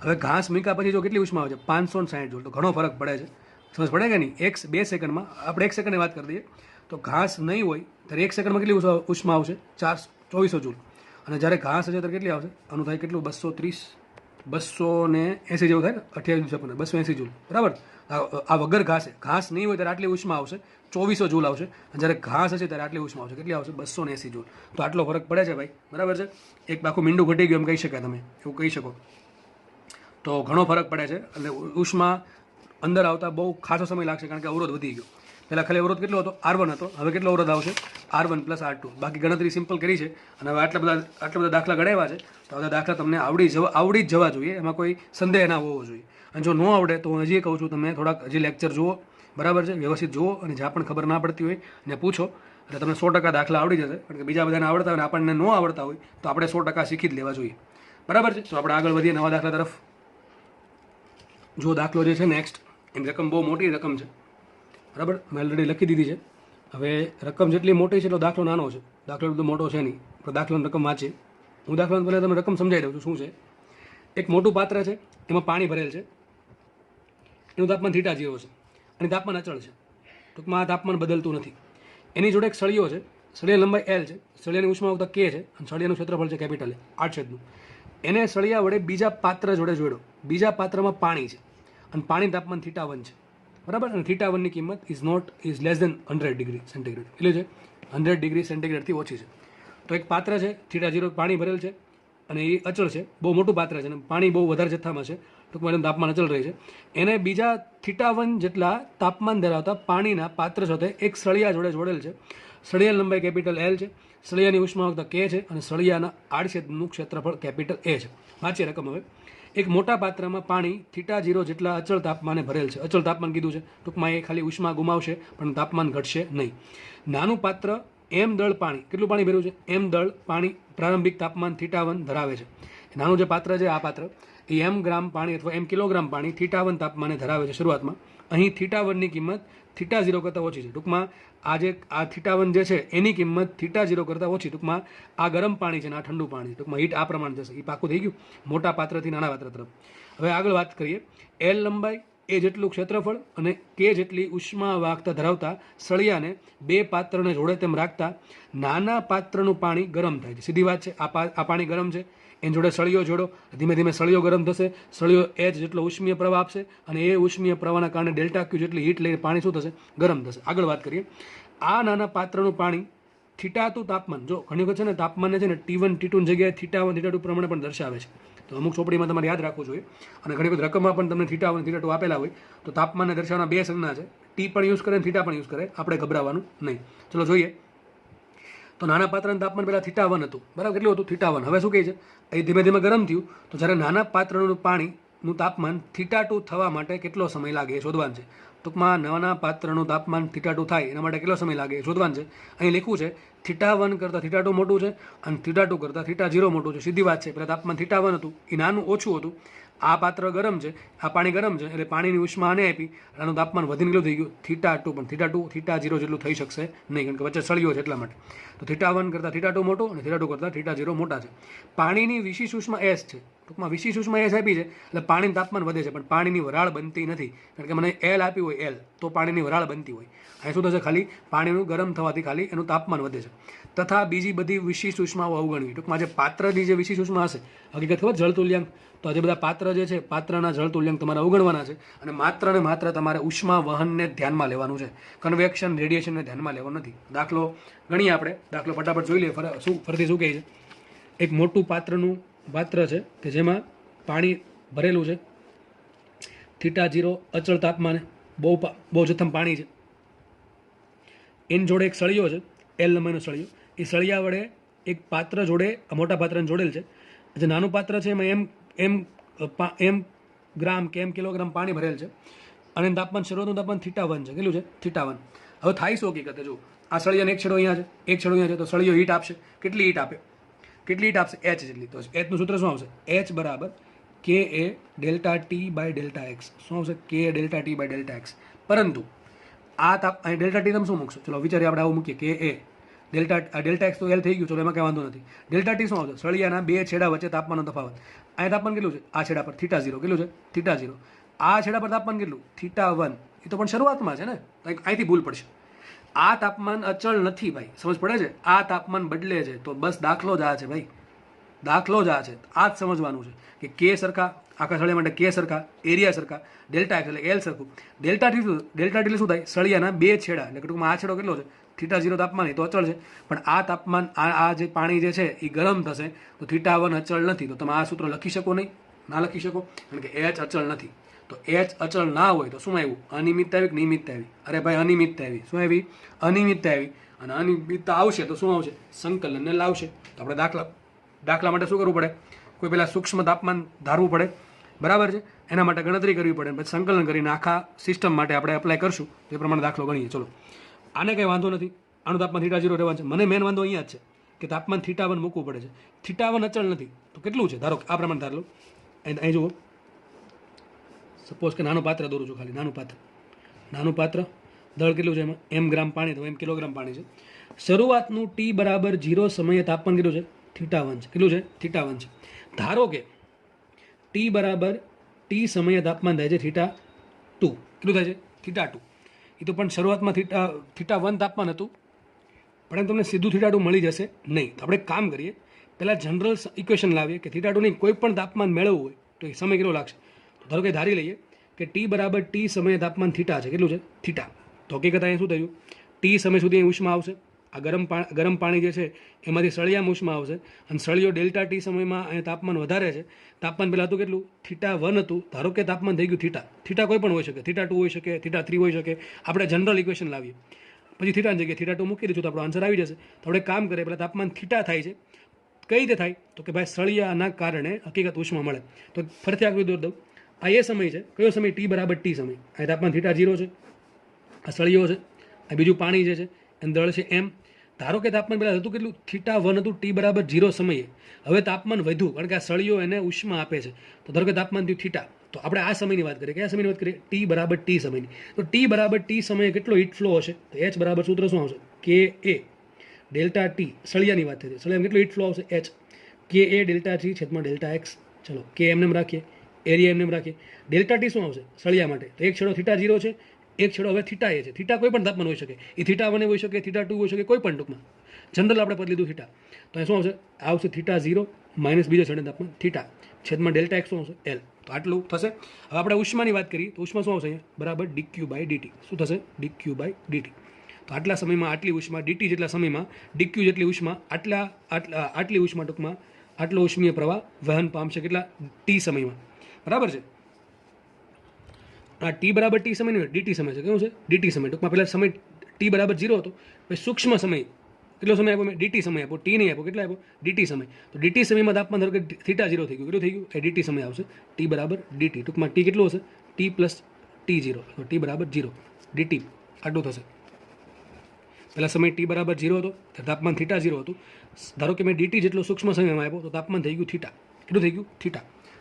હવે ઘાસ મૂક્યા પછી જો કેટલી ઉષ્મા આવે છે 560 જૂલ. તો ઘણો ફરક પડે છે. સમજ પડે કે નહીં 2 સેકન્ડમાં આપણે 1 સેકન્ડની વાત કરી દઈએ તો ઘાસ નહીં હોય ત્યારે 1 સેકન્ડમાં કેટલી ઉષ્મા આવશે 2400 જૂલ. અને જ્યારે ઘાસ હશે ત્યારે કેટલી આવશે આનું થાય કેટલું 280 જેવું થાય ને 28 280 જૂલ બરાબર. આ વગર ઘાસ નહીં હોય ત્યારે આટલી ઉષ્મા આવશે 2400 જૂલ આવશે. અને જ્યારે ઘાસ હશે ત્યારે આટલી ઉષ્મા આવશે કેટલી આવશે 280 જૂલ. તો આટલો ફરક પડે છે ભાઈ બરાબર છે. એક આખું મીંડું ઘટી ગયું એમ કહી શકાય તમે એવું કહી શકો. તો ઘણો ફરક પડે છે એટલે ઉષ્મા અંદર આવતા બહુ ખાસો સમય લાગશે કારણ કે અવરોધ વધી ગયો. પહેલાં ખાલી અવરોધ કેટલો હતો R1 હતો હવે કેટલો અવરોધ આવશે R1 પ્લસ R2. બાકી ગણતરી સિમ્પલ કરી છે અને હવે આટલા બધા દાખલા ગણાવ્યા છે તો બધા દાખલા તમને આવડી જ જવા જોઈએ. એમાં કોઈ સંદેહ ના હોવો જોઈએ. અને જો ન આવડે તો હું હજી કહું છું તમે થોડાક હજી લેક્ચર જુઓ બરાબર છે વ્યવસ્થિત જુઓ અને જ્યાં પણ ખબર ના પડતી હોય ને પૂછો એટલે તમને 100% દાખલા આવડી જશે. કારણ કે બીજા બધાને આવડતા હોય આપણને ન આવડતા હોય તો આપણે 100% શીખી જ લેવા જોઈએ બરાબર છે. તો આપણે આગળ વધીએ નવા દાખલા તરફ. જો દાખલો જે છે નેક્સ્ટ એની રકમ બહુ મોટી રકમ છે બરાબર મેં ઓલરેડી લખી દીધી છે. હવે રકમ જેટલી મોટી છે એટલો દાખલો નાનો છે. દાખલો બધો મોટો છે નહીં પણ દાખલાની રકમ વાંચીએ. હું દાખલાને પહેલાં તમને રકમ સમજાવી દઉં છું શું છે. એક મોટું પાત્ર છે એમાં પાણી ભરેલ છે એનું તાપમાન θ0 છે અને તાપમાન અચળ છે. ટૂંકમાં આ તાપમાન બદલતું નથી. એની જોડે એક સળિયો છે સળિયાની લંબાઈ L છે સળિયાની ઉષ્માવક્તા K છે અને સળિયાનું ક્ષેત્રફળ છે કેપિટલ A 8 છેદનું. એને સળિયા વડે બીજા પાત્ર જોડે જોડ્યો. બીજા પાત્રમાં પાણી છે અને પાણી તાપમાન θ1 છે બરાબર. અને θ1 ની કિંમત is less than 100 degree centigrade એટલે છે 100 ડિગ્રી સેન્ટીગ્રેડથી ઓછી છે. તો એક પાત્ર છે θ0 પાણી ભરેલ છે અને એ અચળ છે બહુ મોટું પાત્ર છે અને પાણી બહુ વધારે જથ્થામાં છે ટૂંકમાં એનું તાપમાન અચળ રહે છે. એને બીજા θ1 જેટલા તાપમાન ધરાવતા પાણીના પાત્ર સાથે એક સળિયા જોડે જોડેલ છે. સળિયાની લંબાઈ કેપિટલ L છે સળિયાની ઉષ્માવક્તા K છે અને સળિયાના આડછેદનું ક્ષેત્રફળ કેપિટલ A છે. વાંચીએ રકમ હવે એક મોટા પાત્રમાં પાણી θ0 જેટલા અચળ તાપમાને ભરેલ છે. અચળ તાપમાન કીધું છે, ટૂંકમાં એ ખાલી ઉષ્મા ગુમાવશે પણ તાપમાન ઘટશે નહીં. નાનું પાત્ર m દળ પાણી, કેટલું પાણી ભર્યું છે? m દળ પાણી પ્રારંભિક તાપમાન θ1 ધરાવે છે. નાનું જે પાત્ર છે આ પાત્ર એ m ગ્રામ પાણી અથવા m કિલોગ્રામ પાણી θ1 તાપમાને ધરાવે છે શરૂઆતમાં. અહીં θ1 ની કિંમત θ0 કરતાં ઓછી છે. ટૂંકમાં આ θ1 જે છે એની કિંમત θ0 કરતાં ઓછી. ટૂંકમાં આ ગરમ પાણી છે ને આ ઠંડુ પાણી છે. ટૂંકમાં હીટ આ પ્રમાણે જશે. એ પાકું થઈ ગયું મોટા પાત્રથી નાના પાત્ર તરફ. હવે આગળ વાત કરીએ. L લંબાઈ, એ જેટલું ક્ષેત્રફળ અને કે જેટલી ઉષ્મા વાહકતા ધરાવતા સળિયાને બે પાત્રને જોડે તેમ રાખતા નાના પાત્રનું પાણી ગરમ થાય છે. સીધી વાત છે. આ પાણી ગરમ છે, એની જોડે સળિયો જોડો, ધીમે ધીમે સળિયો ગરમ થશે. સળિયો H જેટલો ઉષ્મીય પ્રવાહ આપશે અને એ ઉષ્મીય પ્રવાહના કારણે ડેલ્ટા ક્યુ જેટલી હીટ લઈને પાણી શું થશે? ગરમ થશે. આગળ વાત કરીએ. આ નાના પાત્રનું પાણી θ2 તાપમાન, જો ઘણી વખત છે ને તાપમાનને છે ને T1 T2 ની જગ્યાએ θ1 θ2 પ્રમાણે પણ દર્શાવે છે. તો અમુક ચોપડીમાં તમારે યાદ રાખવું જોઈએ. અને ઘણી વખત રકમમાં પણ તમને θ1 θ2 આપેલા હોય તો તાપમાનને દર્શાવવાના બે સંજ્ઞા છે. T પણ યુઝ કરે અને θ પણ યુઝ કરે. આપણે ગભરાવાનું નહીં. ચલો જોઈએ. તો નાના પાત્રનું તાપમાન પહેલાં θ1 હતું, બરાબર? કેટલું હતું? θ1. હવે શું કહે છે? એ ધીમે ધીમે ગરમ થયું. તો જ્યારે નાના પાત્રનું પાણીનું તાપમાન θ2 થવા માટે કેટલો સમય લાગે એ શોધવાનું છે. ટૂંકમાં નાના પાત્રનું તાપમાન θ2 થાય એના માટે કેટલો સમય લાગે એ શોધવાનું છે. અહીં લખ્યું છે θ1 કરતાં θ2 મોટું છે અને θ2 કરતાં θ0 મોટું છે. સીધી વાત છે. પહેલાં તાપમાન θ1 હતું, એ નાનું ઓછું હતું. આ પાત્ર ગરમ છે, આ પાણી ગરમ છે, એટલે પાણીની ઉષ્મા આને આપી, આનું તાપમાન વધીને કેટલું થઈ ગયું? θ2. પણ θ2 θ0 જેટલું થઈ શકશે નહીં, કારણ કે વચ્ચે સળિયો છે એટલા માટે. તો θ1 કરતાં θ2 મોટો અને θ2 કરતાં θ0 મોટા છે. પાણીની વિશિષ્ટ ઉષ્મા S છે. ટૂંકમાં વિશિષ્ટ ઉષ્મા S આપી છે એટલે પાણીનું તાપમાન વધે છે, પણ પાણીની વરાળ બનતી નથી. કારણ કે મને L આપી હોય L, તો પાણીની વરાળ બનતી હોય. અહીં શું થશે? ખાલી પાણીનું ગરમ થવાથી ખાલી એનું તાપમાન વધે છે. તથા બીજી બધી વિશિષ્ટ ઉષ્માઓ અવગણવી. ટૂંકમાં જે પાત્રની જે વિશિષ્ટ ઉષ્મા હશે, હકીકત ખબર જળતુલ્યાંક, તો આજે બધા પાત્ર જે છે પાત્રના જળતુલ્યાંક તમારે અવગણવાના છે અને માત્ર તમારે ઉષ્મા વહનને ધ્યાનમાં લેવાનું છે. કન્વેક્શન રેડિયેશનને ધ્યાનમાં લેવાનું નથી. દાખલો ગણીએ આપણે. દાખલો ફટાફટ જોઈ લઈએ. ફરીથી શું કહે છે? એક મોટું પાત્ર છે કે જેમાં પાણી ભરેલું છે θ0 અચળ તાપમાને, બહુ જથ્થમ પાણી છે. એની જોડે એક સળિયો છે, L લંબાઈનો સળિયો. એ સળિયા વડે એક પાત્ર જોડે આ મોટા પાત્રને જોડેલ છે. જે નાનું પાત્ર છે એમાં એમ ગ્રામ કે એમ કિલોગ્રામ પાણી ભરેલ છે અને તાપમાન શરૂઆતનું તાપમાન θ1 છે. કેટલું છે? θ1. હવે થાય શું હકીકતે? જો આ સળિયાનો એક છેડો અહીંયા છે, એક છેડો અહીંયા છે, તો સળિયો હીટ આપશે. કેટલી હીટ આપે? કેટલી હીટ આપશે? H જેટલી. તો H નું સૂત્ર શું આવશે? H બરાબર KA ΔT/Δx. શું આવશે? KA ΔT/Δx. પરંતુ આ અહીં ΔT તમે શું મૂકશો? ચલો વિચારીએ આપણે આવું મૂકીએ KA Δx તો L થઈ ગયું. ચલો એમાં કંઈ વાંધો નથી. ΔT શું આવશે? સળિયાના બે છેડા વચ્ચે તાપમાનનો તફાવત. અહીંયા તાપમાન કેટલું છે? આ છેડા પર θ0 કેટલું છે? θ0. આ છેડા પર તાપમાન કેટલું? θ1. એ તો પણ શરૂઆતમાં છે ને, અહીંથી ભૂલ પડશે. આ તાપમાન અચળ નથી ભાઈ, સમજ પડે છે? આ તાપમાન બદલે છે. તો બસ દાખલો જ આ છે ભાઈ, દાખલો જ આ છે. આ જ સમજવાનું છે કે કે સરખા, આખા સળિયા માટે કે સરખા, એરિયા સરખા, ડેલ્ટા એટલે L સરખું. ડેલ્ટા એટલે શું થાય? સળિયાના બે છેડા, એટલે ટૂંકમાં આ છેડો કેટલો છે? θ0 તાપમાન, એ તો અચળ છે. પણ આ તાપમાન આ જે પાણી જે છે એ ગરમ થશે, તો θ1 અચળ નથી. તો તમે આ સૂત્ર લખી શકો નહીં, ના લખી શકો, કારણ કે H અચળ નથી. તો H અચળ ના હોય તો શું આવ્યું? અનિયમિતતા આવી કે નિયમિતતા આવી? અરે ભાઈ અનિયમિતતા આવી. શું આવી? અનિયમિતતા આવી. અને અનિયમિતતા આવશે તો શું આવશે? સંકલનને લાવશે. તો આપણે દાખલા માટે શું કરવું પડે? કોઈ પહેલાં સૂક્ષ્મ તાપમાન ધારવું પડે, બરાબર છે? એના માટે ગણતરી કરવી પડે, પછી સંકલન કરીને આખા સિસ્ટમ માટે આપણે એપ્લાય કરશું તો એ પ્રમાણે દાખલો ગણીએ. ચલો, આને કંઈ વાંધો નથી, આનું તાપમાન θ0 રહેવાનું છે. મને મેન વાંધો અહીંયા જ છે કે તાપમાન θ1 મૂકવું પડે છે. θ1 અચળ નથી તો કેટલું છે? ધારો કે આ પ્રમાણે ધાર લો. અહીં જુઓ, સપોઝ કે નાનું પાત્ર દોરું છું, ખાલી નાનું પાત્ર દળ કેટલું છે? એમાં m ગ્રામ પાણી, તો m કિલોગ્રામ પાણી છે. શરૂઆતનું T બરાબર 0 સમયે તાપમાન કેટલું છે? θ1 છે. કેટલું છે? θ1 છે. ધારો કે T બરાબર T સમયે તાપમાન થાય છે θ2. કેટલું થાય છે? θ2. એ તો પણ શરૂઆતમાં θ1 તાપમાન હતું, પણ તમને સીધું θ2 મળી જશે નહીં. તો આપણે એક કામ કરીએ, પહેલાં જનરલ ઇક્વેશન લાવીએ કે θ2 નહીં કોઈ પણ તાપમાન મેળવવું હોય તો એ સમય કેટલો લાગશે. તો ધારો કે ધારી લઈએ કે T બરાબર T સમયે તાપમાન θ છે. કેટલું છે? θ. તો હકીકત અહીંયા શું થયું? T સમય સુધી ઉષ્મા આવશે. આ ગરમ પાણી જે છે એમાંથી સળિયામાં ઉષ્મા આવશે અને સળિયો ΔT સમયમાં અહીંયા તાપમાન વધારે છે. તાપમાન પહેલાં હતું કેટલું? θ1 હતું. ધારો કે તાપમાન થઈ ગયું θ કોઈ પણ હોઈ શકે, θ2 હોઈ શકે, θ3 હોઈ શકે. આપણે જનરલ ઇક્વેશન લાવીએ, પછી θની જગ્યાએ θ2 મૂકી દઈશું તો આપણો આન્સર આવી જશે. તો આપણે કામ કરીએ, પહેલાં તાપમાન θ થાય છે, કઈ રીતે થાય તો કે ભાઈ સળિયાના કારણે હકીકત ઉષ્મા મળે. તો ફરીથી આકૃતિ દોરી દઉં. આ એ સમય છે, કયો સમય? ટી બરાબર ટી સમય. આ તાપમાન θ 0 છે, આ સળિયો છે, આ બીજું પાણી જે છે એનું દળ છે એમ. ધારો કે તાપમાન પહેલાં હતું કેટલું? θ1 હતું ટી બરાબર 0 સમયે. હવે તાપમાન વધ્યું કારણ કે આ સળિયો એને ઉષ્મા આપે છે. તો ધારો કે તાપમાન થયું θ. તો આપણે આ સમયની વાત કરીએ. કયા સમયની વાત કરીએ? ટી બરાબર ટી સમયની. તો ટી બરાબર ટી સમયે કેટલો હીટ ફ્લો હશે? તો એચ બરાબર સૂત્ર શું આવશે? કે એ ડેલ્ટા ટી. સળિયાની વાત થઈ. સળિયામાં કેટલો હીટ ફ્લો આવશે? એચ. કે એ ડેલ્ટા ટી છેદમાં ડેલ્ટા એક્સ. ચલો કે એમને રાખીએ, એરિયા એમને રાખીએ. ડેલ્ટા ટી શું આવશે સળિયા માટે? તો એક છેડો θ0 છે, એક છેડો હવે θ એ છે. θ કોઈ પણ તાપમાન હોઈ શકે. એ θ1 હોઈ શકે, θ2 હોઈ શકે, કોઈ પણ ટૂંકમાં જનરલ આપણે પદ લીધું θ. તો એ શું આવશે? આવશે θ0 માઇનસ બીજો છેડે તાપમાન θ છેદમાં ડેલ્ટા એક્સ શું આવશે? એલ. તો આટલું થશે. હવે આપણે ઉષ્માની વાત કરીએ તો ઉષ્મા શું આવશે અહીંયા? બરાબર dq બાય dt. શું થશે? dq by dt. તો આટલા સમયમાં આટલી ઉષ્મા, dt જેટલા સમયમાં dq જેટલી ઉષ્મા, આટલી ઉષ્મા ટૂંકમાં આટલો ઉષ્મીય પ્રવાહ વહન પામશે. કેટલા? ટી સમયમાં. બરાબર છે. આ ટી બરાબર ટી સમય નહીં, ડીટી સમય છે. કેવું છે? ડીટી સમય. ટૂંકમાં પહેલાં સમય ટી બરાબર 0 હતો, પછી સૂક્ષ્મ સમય કેટલો સમય આપ્યો? મેં ડીટી સમય આપ્યો, ટી નહીં આપ્યો. કેટલા આપ્યો? ડીટી સમય. તો ડીટી સમયમાં તાપમાન ધારો કે θ0 થઈ ગયું. કેટલું થઈ ગયું? એ ડીટી સમય આવશે. ટી બરાબર ડીટી. ટૂંકમાં ટી કેટલું હશે? T plus T0. તો ટી બરાબર 0 ડીટી આટલું થશે. પહેલાં સમય ટી બરાબર 0 હતો, તાપમાન θ0 હતું. ધારો કે મેં ડીટી જેટલો સૂક્ષ્મ સમયમાં આપ્યો તો તાપમાન થઈ ગયું θ. કેટલું થઈ ગયું? θ.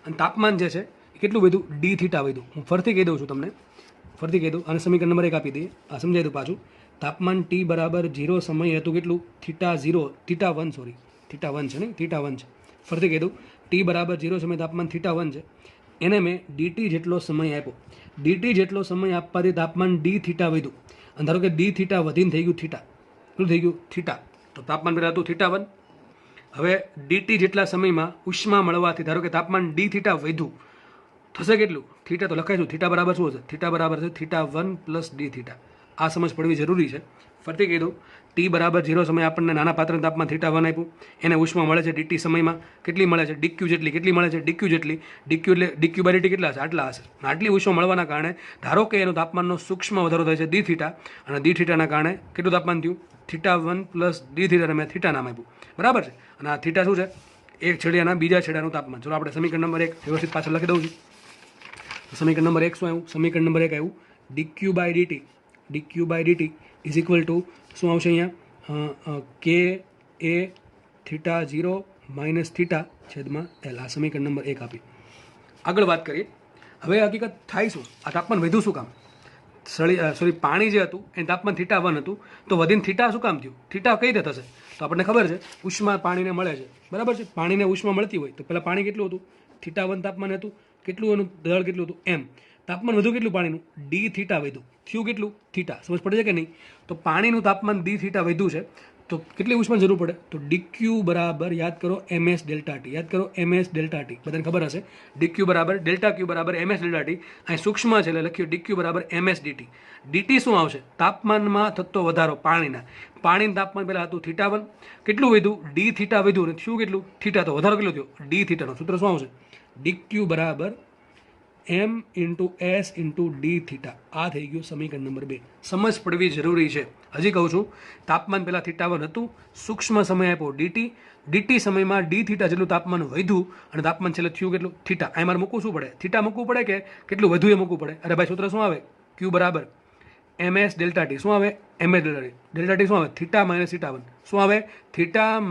અને તાપમાન જે છે એ કેટલું વધ્યું? ડી θ વધ્યું. હું ફરીથી કહી દઉં છું તમને, ફરીથી કહી દઉં. અને સમીકરણ નંબર 1 આપી દઈએ. આ સમજાય દઉં પાછું. તાપમાન ટી બરાબર 0 સમય હતું કેટલું? θ1 સોરી θ1 છે નહીં, θ1 છે. ફરીથી કહી દઉં. ટી બરાબર 0 સમય તાપમાન θ1 છે. એને મેં ડીટી જેટલો સમય આપ્યો. ડીટી જેટલો સમય આપવાથી તાપમાન ડી θ વધ્યું. અને ધારો કે ડી θ વધીને થઈ ગયું θ. શું થઈ ગયું? θ. તો તાપમાન પહેલાં હતું θ1. હવે ડીટી જેટલા સમયમાં ઉષ્મા મળવાથી ધારો કે તાપમાન ડી θ વધ્યું. થશે કેટલું? θ તો લખાઈશું. θ બરાબર શું હશે? θ બરાબર છે θ1 પ્લસ ડી θ. આ સમજ પડવી જરૂરી છે. ફરીથી કહી દઉં. ટી બરાબર 0 સમય આપણને નાના પાત્રનું તાપમાન θ1 આપ્યું. એને ઉષ્મા મળે છે ડીટી સમયમાં. કેટલી મળે છે? dq જેટલી. કેટલી મળે છે? dq જેટલી. dq એટલે dq બાય dt કેટલા હશે? આટલા હશે. આટલી ઉષ્મા મળવાના કારણે ધારો કે એનું તાપમાનનો સૂક્ષ્મ વધારો થાય છે ડી θ. અને ડી θના કારણે કેટલું તાપમાન થયું? θ1 પ્લસ ડી θ. મેં θ નામ આપ્યું. બરાબર છે. અને આ θ શું છે? એક છેડિયાના બીજા છેડાનું તાપમાન. ચલો આપણે સમીકરણ નંબર 1 વ્યવસ્થિત પાછળ લખી દઉં છું. સમીકરણ નંબર 1 શું આવ્યું? સમીકરણ નંબર 1 આવ્યું dq by dt. dq by dt is equal to શું આવશે અહીંયા? કે એ θ0 માઇનસ θ છેદમાં એલ. આ સમીકરણ નંબર 1 આપી. આગળ વાત કરીએ. હવે હકીકત થાય શું? આ તાપમાન વધ્યું શું કામ? પાણી જે હતું એ તાપમાન θ1 હતું, તો વધીને θ શું કામ થયું? θ કઈ રીતે થશે? તો આપણને ખબર છે ઉષ્મા પાણીને મળે છે. બરાબર છે. પાણીને ઉષ્મા મળતી હોય તો પહેલાં પાણી કેટલું હતું? θ1 તાપમાન હતું. કેટલું એનું દળ કેટલું હતું? એમ. તાપમાન વધુ કેટલું પાણીનું? ડી θ વધ્યું. થયું કેટલું? θ. સમજ પડે છે કે નહીં? તો પાણીનું તાપમાન ડી θ વધ્યું છે તો કેટલી ઉષ્મા જરૂર પડે? તો dq બરાબર યાદ કરો ms ડેલ્ટા ટી. યાદ કરો ms ડેલ્ટા ટી. બધાને ખબર હશે. dq બરાબર ડેલ્ટા ક્યુ બરાબર ms ડેલ્ટા ટી. અહીં સૂક્ષ્મ છે એટલે લખ્યું dq બરાબર ms dt. dt શું આવશે? તાપમાનમાં થતો વધારો પાણીના. પાણીનું તાપમાન પહેલાં હતું θ1. કેટલું વધ્યું? ડી θ વધ્યું. અને થયું કેટલું? θ. તો વધારો કેટલો થયો? ડી θ નો સૂત્ર શું આવશે? dq બરાબર m into S into D θ. આ થઈ ગયું સમીકરણ નંબર 2. સમજ પડવી જરૂરી છે. હજી કહું છું. તાપમાન પહેલાં θ1 હતું, સૂક્ષ્મ સમય આપ્યો ડીટી. ડીટી સમયમાં ડી θ જેટલું તાપમાન વધ્યું અને તાપમાન છેલ્લે થયું કેટલું? θ. અહીં મારે મૂકવું શું પડે? θ મૂકવું પડે કે કેટલું વધ્યું એ મૂકવું પડે? અરે ભાઈ સૂત્ર શું આવે? q બરાબર ms ડેલ્ટા ટી. શું આવે? ms delta T. Delta T શું આવે? θ માઇનસ θ1. શું આવે? θ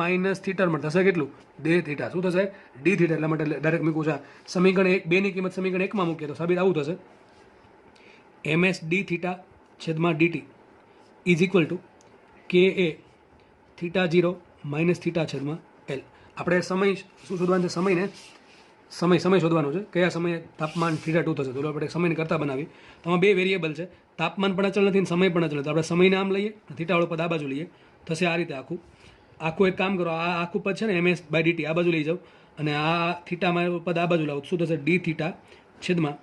માઇનસ θ થશે કેટલું? ડે θ. શું થશે? ડી θ. એટલા માટે ડાયરેક્ટ મૂકવું છે. સમીકરણ 2 ની કિંમત સમીકરણ 1 માં મૂકીએ તો સાબિત આવું થશે. ms ડી θ છેદમાં dt ઇઝ ઇક્વલ ટુ કે એ θ0 માઇનસ θ છેદમાં એલ. આપણે સમય શું શોધવાનું છે? સમય શોધવાનું છે. કયા સમયે તાપમાન θ2 થશે? તો આપણે સમયને કરતા બનાવીએ. તો આમાં 2 વેરિયેબલ છે. તાપમાન પણ અચળ નથી અને સમય પણ અચળ. તો આપણે સમયને આમ લઈએ, θ વાળો પદ આ બાજુ લઈએ. થશે આ રીતે આખું એક કામ કરો. આ આખું પદ છે ને ms બાય dt આ બાજુ લઈ જાઓ અને આ θમાં પદ આ બાજુ લાવો. શું થશે? ડી θ છેદમાં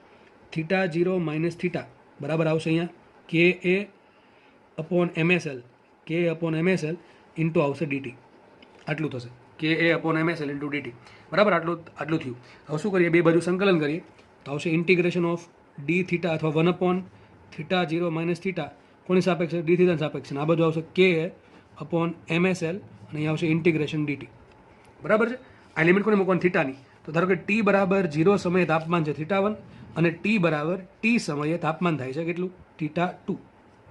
θ0 માઇનસ θ બરાબર આવશે અહીંયા કે એ અપોન msl. કે એ અપોન msl ઇન્ટુ આવશે dt. આટલું થશે. કે એ અપોન msl ઇન્ટુ dt. બરાબર આટલું થયું. હવે શું કરીએ? બે બાજુ સંકલન કરીએ તો આવશે ઇન્ટિગ્રેશન ઓફ ડી θ અથવા 1 અપોન θ0 માઇનસ θ કોની સાપેક્ષે? ડી θ સાપેક્ષે. આ બાજુ આવશે કે એ અપોન msl અને અહીંયા આવશે ઇન્ટિગ્રેશન dt. બરાબર છે. આ લિમિટ કોને મૂકવાની? થીટાની. તો ધારો કે ટી બરાબર 0 સમયે તાપમાન છે θ1 અને ટી બરાબર ટી સમયે તાપમાન થાય છે કેટલું? θ2.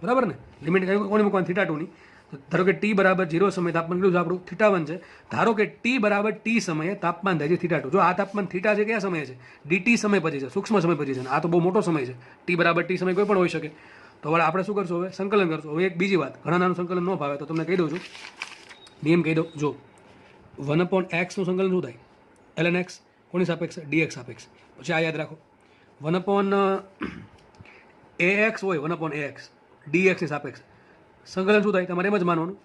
બરાબર ને? લિમિટ કોને મૂકવાની? θ2ની. ધારો કે ટી બરાબર 0 સમયે તાપમાન કેટલું છે આપણું? θ1 છે. ધારો કે ટી બરાબર ટી સમયે તાપમાન થાય છે θ2. જો આ તાપમાન થીટા છે કયા સમયે છે? ડીટી સમય પછી છે, સૂક્ષ્મ સમય પછી છે. આ તો બહુ મોટો સમય છે. ટી બરાબર ટી સમય કોઈ પણ હોઈ શકે. તો હવે આપણે શું કરશું? હવે સંકલન કરશું. હવે એક બીજી વાત, ઘણા નાનું સંકલન ન ભાવે તો તમને કહી દઉં છું, નિયમ કહી દઉં. જો 1/x નું સંકલન શું થાય? ln x કોની સાપેક્ષ? dx સાપેક્ષ. પછી આ યાદ રાખો, 1/ax હોય, 1/ax dx ની સાપેક્ષ સંકલન શું થાય? તમારે એમ જ માનવાનું.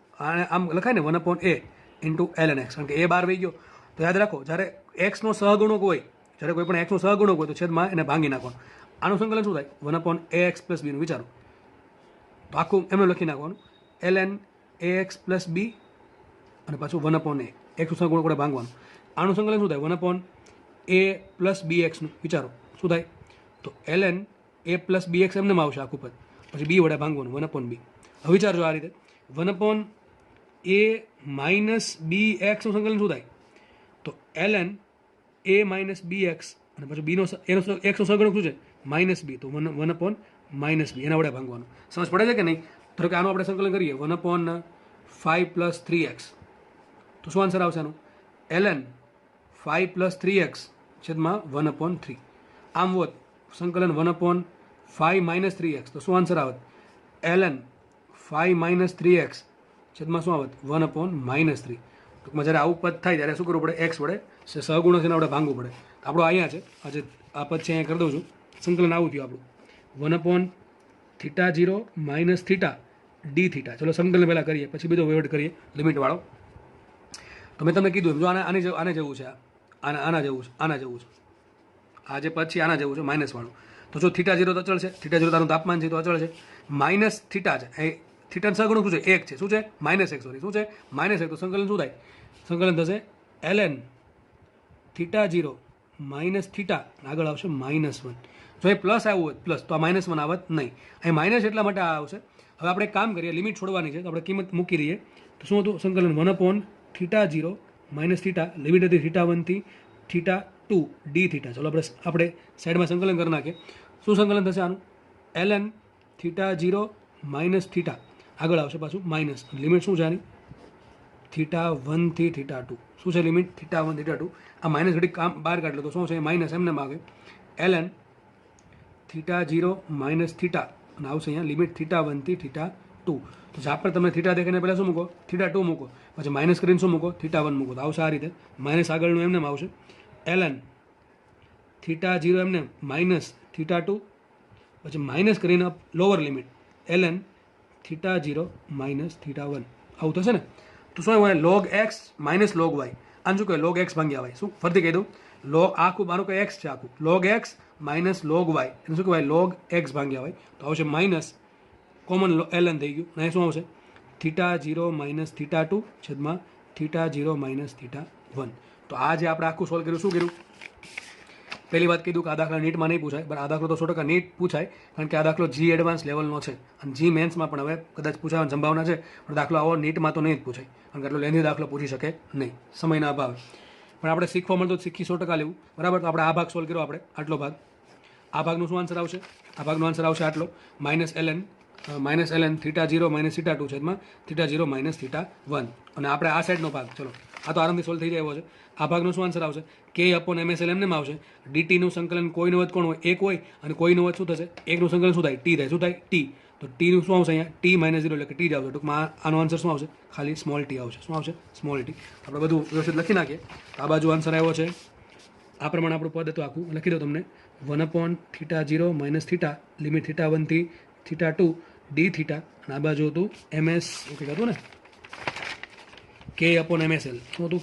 આમ લખાય ને 1/a ઇન્ટુ ln x, કારણ કે a બહાર વહી ગયો. તો યાદ રાખો, જ્યારે x નો સહગુણક હોય, જ્યારે કોઈ પણ x નો સહગુણક હોય તો છેદમાં એને ભાંગી નાખવાનું. આનું સંકલન શું થાય? 1/ax પ્લસ b નું. વિચારો તો આખું એમને લખી નાખવાનું, ln ax પ્લસ b અને પાછું 1/a. x નું સહગુણક વડે ભાંગવાનું. આનું સંકલન શું થાય? 1/a પ્લસ bx નું. વિચારો શું થાય? તો ln a પ્લસ bx એમને આવશે આખું પદ, પછી b વડે ભાંગવાનું, 1/b. હવે વિચારજો આ રીતે, 1/a માઇનસ bx નું સંકલન શું થાય? તો ln a માઇનસ bx અને પછી b નો x નો સહગુણક શું છે? Minus b. તો 1/-b એના વડે ભાંગવાનું. સમજ પડે છે કે નહીં? ધારો કે આનું આપણે સંકલન કરીએ 1/5 પ્લસ 3x, તો શું આન્સર આવશે આનું? ln 5 પ્લસ 3x છેદમાં 1/3. આમ હોત સંકલન 1/5 માઇનસ 3x, તો શું આન્સર આવત? ln 5 માઇનસ 3x છેદમાં શું આવત? 1/-3. ટૂંકમાં જ્યારે આવું પદ થાય ત્યારે શું કરવું પડે? x વડે સહગુણક છે એના વડે ભાંગવું પડે. આપણું અહીંયા છે, આજે આ પદ છે અહીંયા કરી દઉં છું. સંકલન આવું થયું આપણું 1/θ0 માઇનસ θ dθ. ચલો સંકલન પહેલાં કરીએ, પછી બીજો વહીવટ કરીએ લિમિટવાળો. તો મેં તમને કીધું જો આને જેવું છે, આના જેવું છે, આના જેવું છે. આ જે પદ છે આના જેવું છે, માઇનસ વાળું. તો જો θ0 તો અચળ છે, θ0 તારું તાપમાન છે તો અચળ છે. માઇનસ થીટા છે, એ થીટાનું સહગુણક શું છે? 1 છે. શું છે? -1. સોરી, શું છે? -1. તો સંકલન શું થાય? સંકલન થશે ln θ0 માઇનસ થીટા, આગળ આવશે -1. જો એ પ્લસ આવ્યું હોત પ્લસ, તો આ -1 આવત નહીં. અહીં માઇનસ એટલા માટે આ આવશે. હવે આપણે એક કામ કરીએ, લિમિટ છોડવાની છે તો આપણે કિંમત મૂકી દઈએ. તો શું હતું સંકલન? 1/θ0 માઇનસ થીટા, લિમિટ હતી θ1 થી θ2 dθ. ચલો આપણે સાઈડમાં સંકલન કરી નાખીએ. શું સંકલન થશે આનું? ln θ0 માઇનસ થીટા, આગળ આવશે પાછું માઇનસ. લિમિટ શું છે આની? θ1 થી θ2. શું છે લિમિટ? θ1 θ2. આ માઇનસ ઘડી કામ બહાર કાઢલો તો શું છે? માઇનસ એમને માગે ln θ0 માઇનસ થીટા અને આવશે અહીંયા લિમિટ θ1 થી θ2. તો જ્યાં પર તમને થીટા દેખાને પહેલાં શું મૂકો? θ2 મૂકો, પછી માઇનસ કરીને શું મૂકો? θ1 મૂકો. તો આવશે આ રીતે, માઇનસ આગળનું એમને આવશે ln θ0 એમને માઇનસ θ2, પછી માઇનસ કરીને લોઅર લિમિટ ln θ0 માઇનસ θ1. આવું થશે ને? તો શું હોય? log x minus log y. આને શું કહે? log x ભાગ્યા y. શું ફરીથી કહી દઉં? આખું મારું કે x છે, આખું log x minus log y. એને શું કહેવાય? log x ભાગ્યા y. તો આવશે માઇનસ, કોમન ln થઈ ગયું. અને શું આવશે? θ0 માઇનસ θ2 છેદમાં θ0 માઇનસ θ1. તો આ જે આપણે આખું સોલ્વ કર્યું, શું કર્યું? પહેલી વાત કીધું કે આ દાખલા નીટમાં નહીં પૂછાય, પણ આ દાખલો તો 100% નીટ પૂછાય, કારણ કે આ દાખલો જી એડવાન્સ લેવલનો છે અને જી મેન્સમાં પણ હવે કદાચ પૂછાવાની સંભાવના છે. પણ દાખલો આવો નીટમાં તો નહીં જ પૂછાય, કારણ કે એટલો લેન્ધી દાખલો પૂછી શકે નહીં સમયના અભાવે. પણ આપણે શીખવા મળતો શીખી 100% લેવું, બરાબર. તો આપણે આ ભાગ સોલ્વ કર્યો, આપણે આટલો ભાગ. આ ભાગનું શું આન્સર આવશે? આ ભાગનો આન્સર આવશે આટલો, -ln θ0 માઇનસ θ2 છેદમાં θ0 માઇનસ θ1. અને આપણે આ સાઈડનો ભાગ, ચલો આ તો આરામથી સોલ્વ થઈ જાય એવો છે. આ ભાગનો શું આન્સર આવશે? k/msl એમને આવશે. ડીટીનું સંકલન કોઈનું વધ કોણ હોય? 1 હોય, અને કોઈનું વધ શું થશે? 1 નું સંકલન શું થાય? ટી થાય. શું થાય? ટી. તો ટીનું શું આવશે અહીંયા? t - 0 એટલે કે ટી જ આવશે. ટૂંકમાં આનો આન્સર શું આવશે? ખાલી સ્મોલ ટી આવશે. શું આવશે? Small T. આપણે બધું વ્યવસ્થિત લખી નાખીએ. આ બાજુ આન્સર આવ્યો છે આ પ્રમાણે. આપણું પદ હતું આખું લખી દો તમને, 1/θ0 માઇનસ થીટા, લિમિટ θ1 થી θ2 dθ. અને આ બાજુ હતું ms, ઓકે હતું ને, k/msl. શું હતું?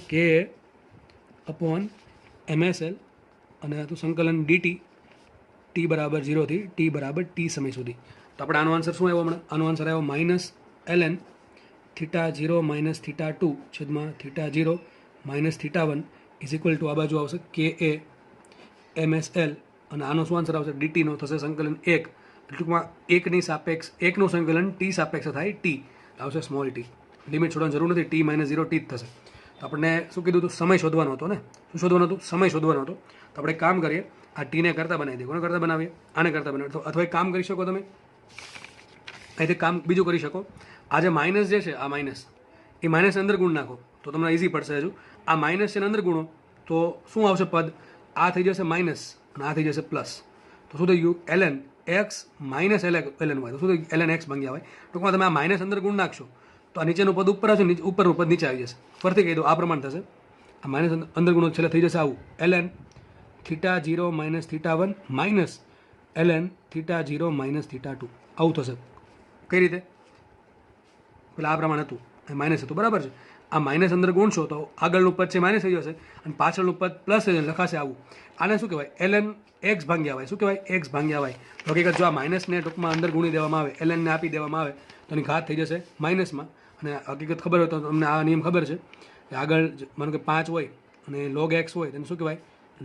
k/msl. અને હતું સંકલન dt, t બરાબર 0 થી t બરાબર t સમય સુધી. તો આપણે આનો આન્સર શું આવ્યો હમણાં? આનો આન્સર આવ્યો -ln θ0 માઇનસ θ2 છેદમાં θ0 માઇનસ θ1 ઇઝ ઇક્વલ ટુ આ બાજુ આવશે k/msl. અને આનો શું આન્સર આવશે? dt નો થશે સંકલન 1. ટૂંકમાં 1 ની સાપેક્ષ 1 નું સંકલન t સાપેક્ષ થાય t, આવશે સ્મોલ t. લિમિટ છોડવાની જરૂર નથી, t - 0 t જ થશે. તો આપણને શું કીધું હતું? સમય શોધવાનો હતો ને. શું શોધવાનું હતું? સમય શોધવાનો હતો. તો આપણે એક કામ કરીએ, આ ટીને કરતા બનાવી દઈએ. કોને કરતા બનાવીએ? આને કરતા બનાવીએ. તો અથવા એક કામ કરી શકો તમે, અહીંથી કામ બીજું કરી શકો. આ જે માઇનસ જે છે, આ માઇનસ, એ માઇનસ અંદર ગુણ નાખો તો તમને ઇઝી પડશે. હજુ આ માઇનસ છે અંદર ગુણો તો શું આવશે પદ? આ થઈ જશે માઇનસ અને આ થઈ જશે પ્લસ. તો શું થઈ ગયું? ln x minus ln y. તો શું થઈ ગયું? ln એક્સ ભાગ્યા વાય. ટૂંકમાં તમે આ માઇનસ અંદર ગુણ નાખશો તો આ નીચેનું પદ ઉપર આવશે, ઉપરનું પદ નીચે આવી જશે. ફરતી કહી દો, આ પ્રમાણે થશે. આ માઇનસ અંદર ગુણો છેલ્લે થઈ જશે આવું, ln theta 0 minus theta 1 minus ln theta 0 minus theta 2. આવું થશે. કઈ રીતે? પેલા આ પ્રમાણે હતું, માઇનસ હતું, બરાબર છે. આ માઇનસ અંદર ગુણશો તો આગળનું પદ છે માઇનસ થઈ જશે અને પાછળનું પદ પ્લસ થઈ જશે, લખાશે આવું. આને શું કહેવાય? ln એક્સ ભાગ્યા વાય. શું કહેવાય? એક્સ ભાગ્યા વાય. હકીકત જો આ માઇનસને ટૂંકમાં અંદર ગુણી દેવામાં આવે, ln ને આપી દેવામાં આવે તો એની ઘાત થઈ જશે માઇનસમાં. અને હકીકત ખબર હોય તો તમને આ નિયમ ખબર છે કે આગળ માનો કે 5 હોય અને log x હોય તેને શું કહેવાય?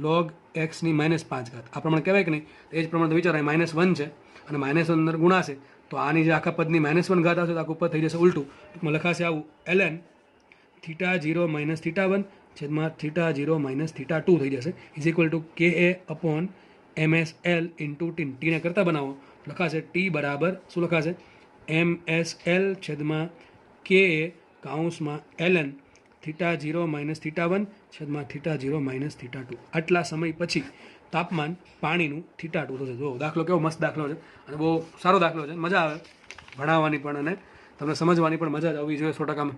log x ની -5 ઘાત. આ પ્રમાણે કહેવાય કે નહીં? એ જ પ્રમાણે વિચારો, -1 છે અને માઇનસ અંદર ગુણાશે તો આની જે આખા પદની -1 ઘાત આવશે તો આખું પદ થઈ જશે ઉલટું. ટૂંકમાં લખાશે આવું, ln થીટા 0 માઇનસ થીટા 1 છેદમાં થીટા 0 માઇનસ થીટા 2 થઈ જશે is equal to KA MSL into T. ટીને કરતા બનાવો લખાશે ટી બરાબર શું લખાશે? MSL છેદમાં KA કાઉન્સમાં ln theta 0 minus theta 1 છેદમાં થીટા 0 માઇનસ થીટા 2. આટલા સમય પછી તાપમાન પાણીનું થીટા 2 થશે. જો દાખલો કેવો મસ્ત દાખલો છે અને બહુ સારો દાખલો છે, મજા આવે ભણાવવાની પણ અને તમને સમજવાની પણ મજા જ આવવી જોઈએ 100%.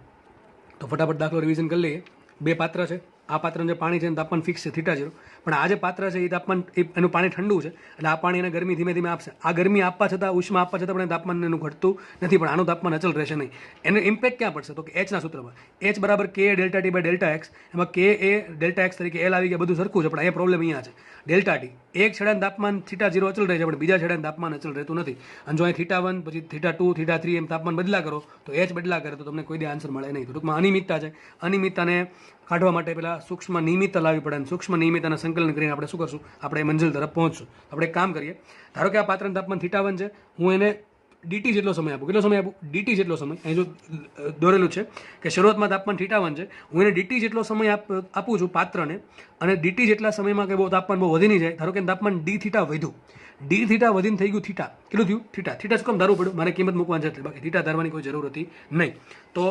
તો ફટાફટ દાખલો રિવિઝન કરી લઈએ. બે પાત્ર છે, આ પાત્રનું જે પાણી છે એનું તાપમાન ફિક્સ છે થીટા 0, પણ આ જે પાત્ર છે એ તાપમાન એનું પાણી ઠંડુ છે એટલે આ પાણી એને ગરમી ધીમે ધીમે આપશે. આ ગરમી આપવા છતાં, ઉષ્મા આપવા છતાં પણ તાપમાન એનું ઘટતું નથી, પણ આનું તાપમાન અચલ રહેશે નહીં. એને ઇમ્પેક્ટ ક્યાં પડશે? તો કે એચના સૂત્રમાં. એચ બરાબર કે delta T by delta x. એમાં કે એ ડેલ્ટા એક્સ તરીકે એલ આવી ગયા, બધું સરખું છે, પણ એ પ્રોબ્લેમ અહીંયા છે. ડેલ્ટા ટી એક છેડાનું તાપમાન થીટા 0 અચલ રહે છે, પણ બીજા છેડાનું તાપમાન અચલ રહેતું નથી. અને જો અહીં થીટા 1 પછી થીટા 2 થીટા 3 એમ તાપમાન બદલા કરો તો એચ બદલા કરે તો તમને કોઈ દે આન્સર મળે નહીં. તો ટૂંકમાં અનિયમિતતા છે. અનિયમિતતાને કાઢવા માટે પહેલાં સૂક્ષ્મ નિયમિતતા લાવવી પડે અને સૂક્ષ્મ નિયમિતતાના સંકલન કરીને આપણે શું કરશું? આપણે મંજિલ તરફ પહોંચશું. આપણે એક કામ કરીએ, ધારો કે આ પાત્રનું તાપમાન થીટા 1 છે, હું એને ડીટી જેટલો સમય આપું. કેટલો સમય આપું? ડીટી જેટલો સમય. અહીં જો દોરેલું છે કે શરૂઆતમાં તાપમાન થીટા 1 છે, હું એને ડીટી જેટલો સમય આપું છું પાત્રને, અને ડીટી જેટલા સમયમાં કે બહુ તાપમાન બહુ વધી નહીં જાય. ધારો કે તાપમાન ડી થીટા વધ્યું, ડી થીટા વધીને થઈ ગયું થીટા. કેટલું થયું? થીટા. થીટા શું કામ ધારવું પડ્યું? મારે કિંમત મૂકવાની છે, બાકી થીટા ધારવાની કોઈ જરૂર હતી નહીં. તો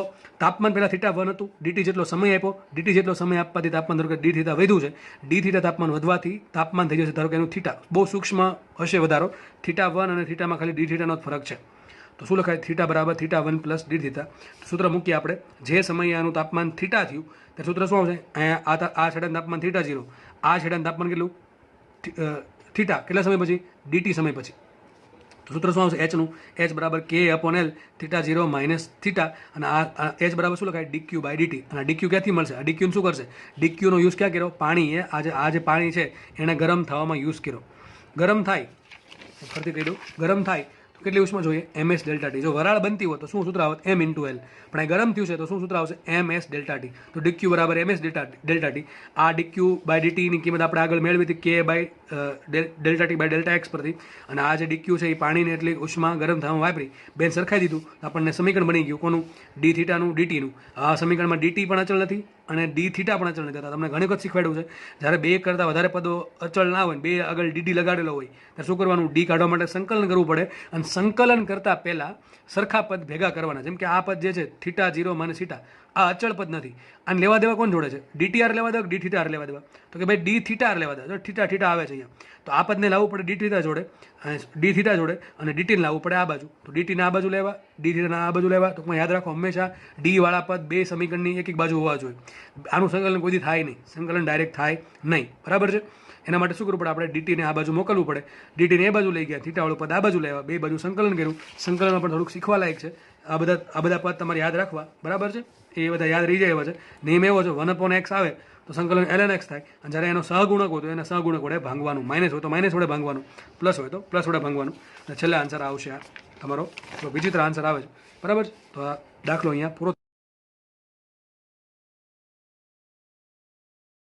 તાપમાન પહેલાં થીટા 1 હતું, ડીટી જેટલો સમય આપ્યો, ડીટી જેટલો સમય આપવાથી તાપમાન ધારો કે ડી થીટા વધ્યું છે, ડી થીટા તાપમાન વધવાથી તાપમાન થઈ જશે ધારો કે એનું થીટા. બહુ સૂક્ષ્મ હશે વધારો, થીટા 1 અને થીટામાં ખાલી ડી થીટાનો જ ફરક છે. તો શું લખાય? થીટા બરાબર થીટા 1 પ્લસ ડી થીટા. સૂત્ર મૂકીએ આપણે. જે સમયે આનું તાપમાન થીટા થયું તે સૂત્ર શું આવશે? અહીંયા આ છેડાનું તાપમાન થીટા 0, આ છેડાનું તાપમાન કેટલું? થીટા. કેટલા સમય પછી? ડીટી સમય પછી. તો સૂત્ર શું આવશે? એચનું. એચ બરાબર કે upon L theta 0 minus theta. અને આ એચ બરાબર શું લખાય? Dq by dt. અને ડીક્યુ ક્યાંથી મળશે? આ ડીક્યુનું શું કરશે? ડીક્યુનો યુઝ ક્યાં કર્યો? પાણી આ જે પાણી છે એને ગરમ થવામાં યુઝ કર્યો. ગરમ થાય, ફરીથી કહી દઉં, ગરમ થાય કેટલી ઉષ્મા જોઈએ? MS delta T. જો વરાળ બનતી હોય તો શું સૂત્ર આવત? M into L. પણ આ ગરમ થયું છે તો શું સૂત્ર આવશે? MS delta T. તો ડીક્યુ બરાબર MS ડેલ્ટા ટી. આ ડીક્યુ બાય ડીટીની કિંમત આપણે આગળ મેળવી હતી કે by delta T by delta x પરથી. અને આ જે ડીક્યુ છે એ પાણીને એટલી ઉષ્મા ગરમ થવામાં વાપરી બેન સરખાઈ દીધું, આપણને સમીકરણ બની ગયું કોનું? ડી થીટાનું, ડીટીનું. આ સમીકરણમાં ડીટી પણ અચળ નથી અને ડી થીટા પણ અચળ નથી થતા. તમને ઘણી વખત શીખવાડ્યું છે, જ્યારે બે કરતાં વધારે પદો અચળ ના હોય, બે આગળ ડીટી લગાડેલો હોય ત્યારે શું કરવાનું? ડી કાઢવા માટે સંકલન કરવું પડે અને સંકલન કરતાં પહેલાં સરખા પદ ભેગા કરવાના. જેમ કે આ પદ જે છે થીટા 0 માઇનસ થીટા, આ અચળ પદ નથી. આને લેવા દેવા કોણ જોડે છે? ડીટીઆર લેવા દેવા, ડી થીટા આર લેવા દેવા? તો કે ભાઈ ડી થીટા આર લેવા દેવા. થીટા થીટા આવે છે અહીંયા, તો આ પદને લાવવું પડે ડી થીટા જોડે, ડી થીટા જોડે, અને ડીટીને લાવવું પડે આ બાજુ. તો ડીટીને આ બાજુ લેવા, ડી થીટાના આ બાજુ લેવા. ટૂંકમાં યાદ રાખો, હંમેશા ડી વાળા પદ બે સમીકરણની એક બાજુ હોવા જોઈએ. આનું સંકલન કોઈથી થાય નહીં, સંકલન ડાયરેક્ટ થાય નહીં, બરાબર છે? એના માટે શું કરવું પડે? આપણે ડીટીને આ બાજુ મોકલવું પડે. ડીટીને એ બાજુ લઈ ગયા, થીટાવાળું પદ આ બાજુ લેવા, બે બાજુ સંકલન કર્યું. સંકલનમાં પણ થોડુંક શીખવા લાયક છે. આ બધા પદ તમારે યાદ રાખવા, બરાબર છે? એ બધા યાદ રહી જાય એવા છે. નિયમ એવો છે, 1/x આવે તો સંકલન ln x થાય, અને જ્યારે એનો સહગુણક હોય તો એના સહગુણક વડે ભાંગવાનું. માઇનસ હોય તો માઇનસ વડે ભાંગવાનું, પ્લસ હોય તો પ્લસ વડે ભાંગવાનું. અને છેલ્લે આન્સર આવશે આ તમારો વિચિત્ર આન્સર આવે છે, બરાબર? તો આ દાખલો અહીંયા પૂરો.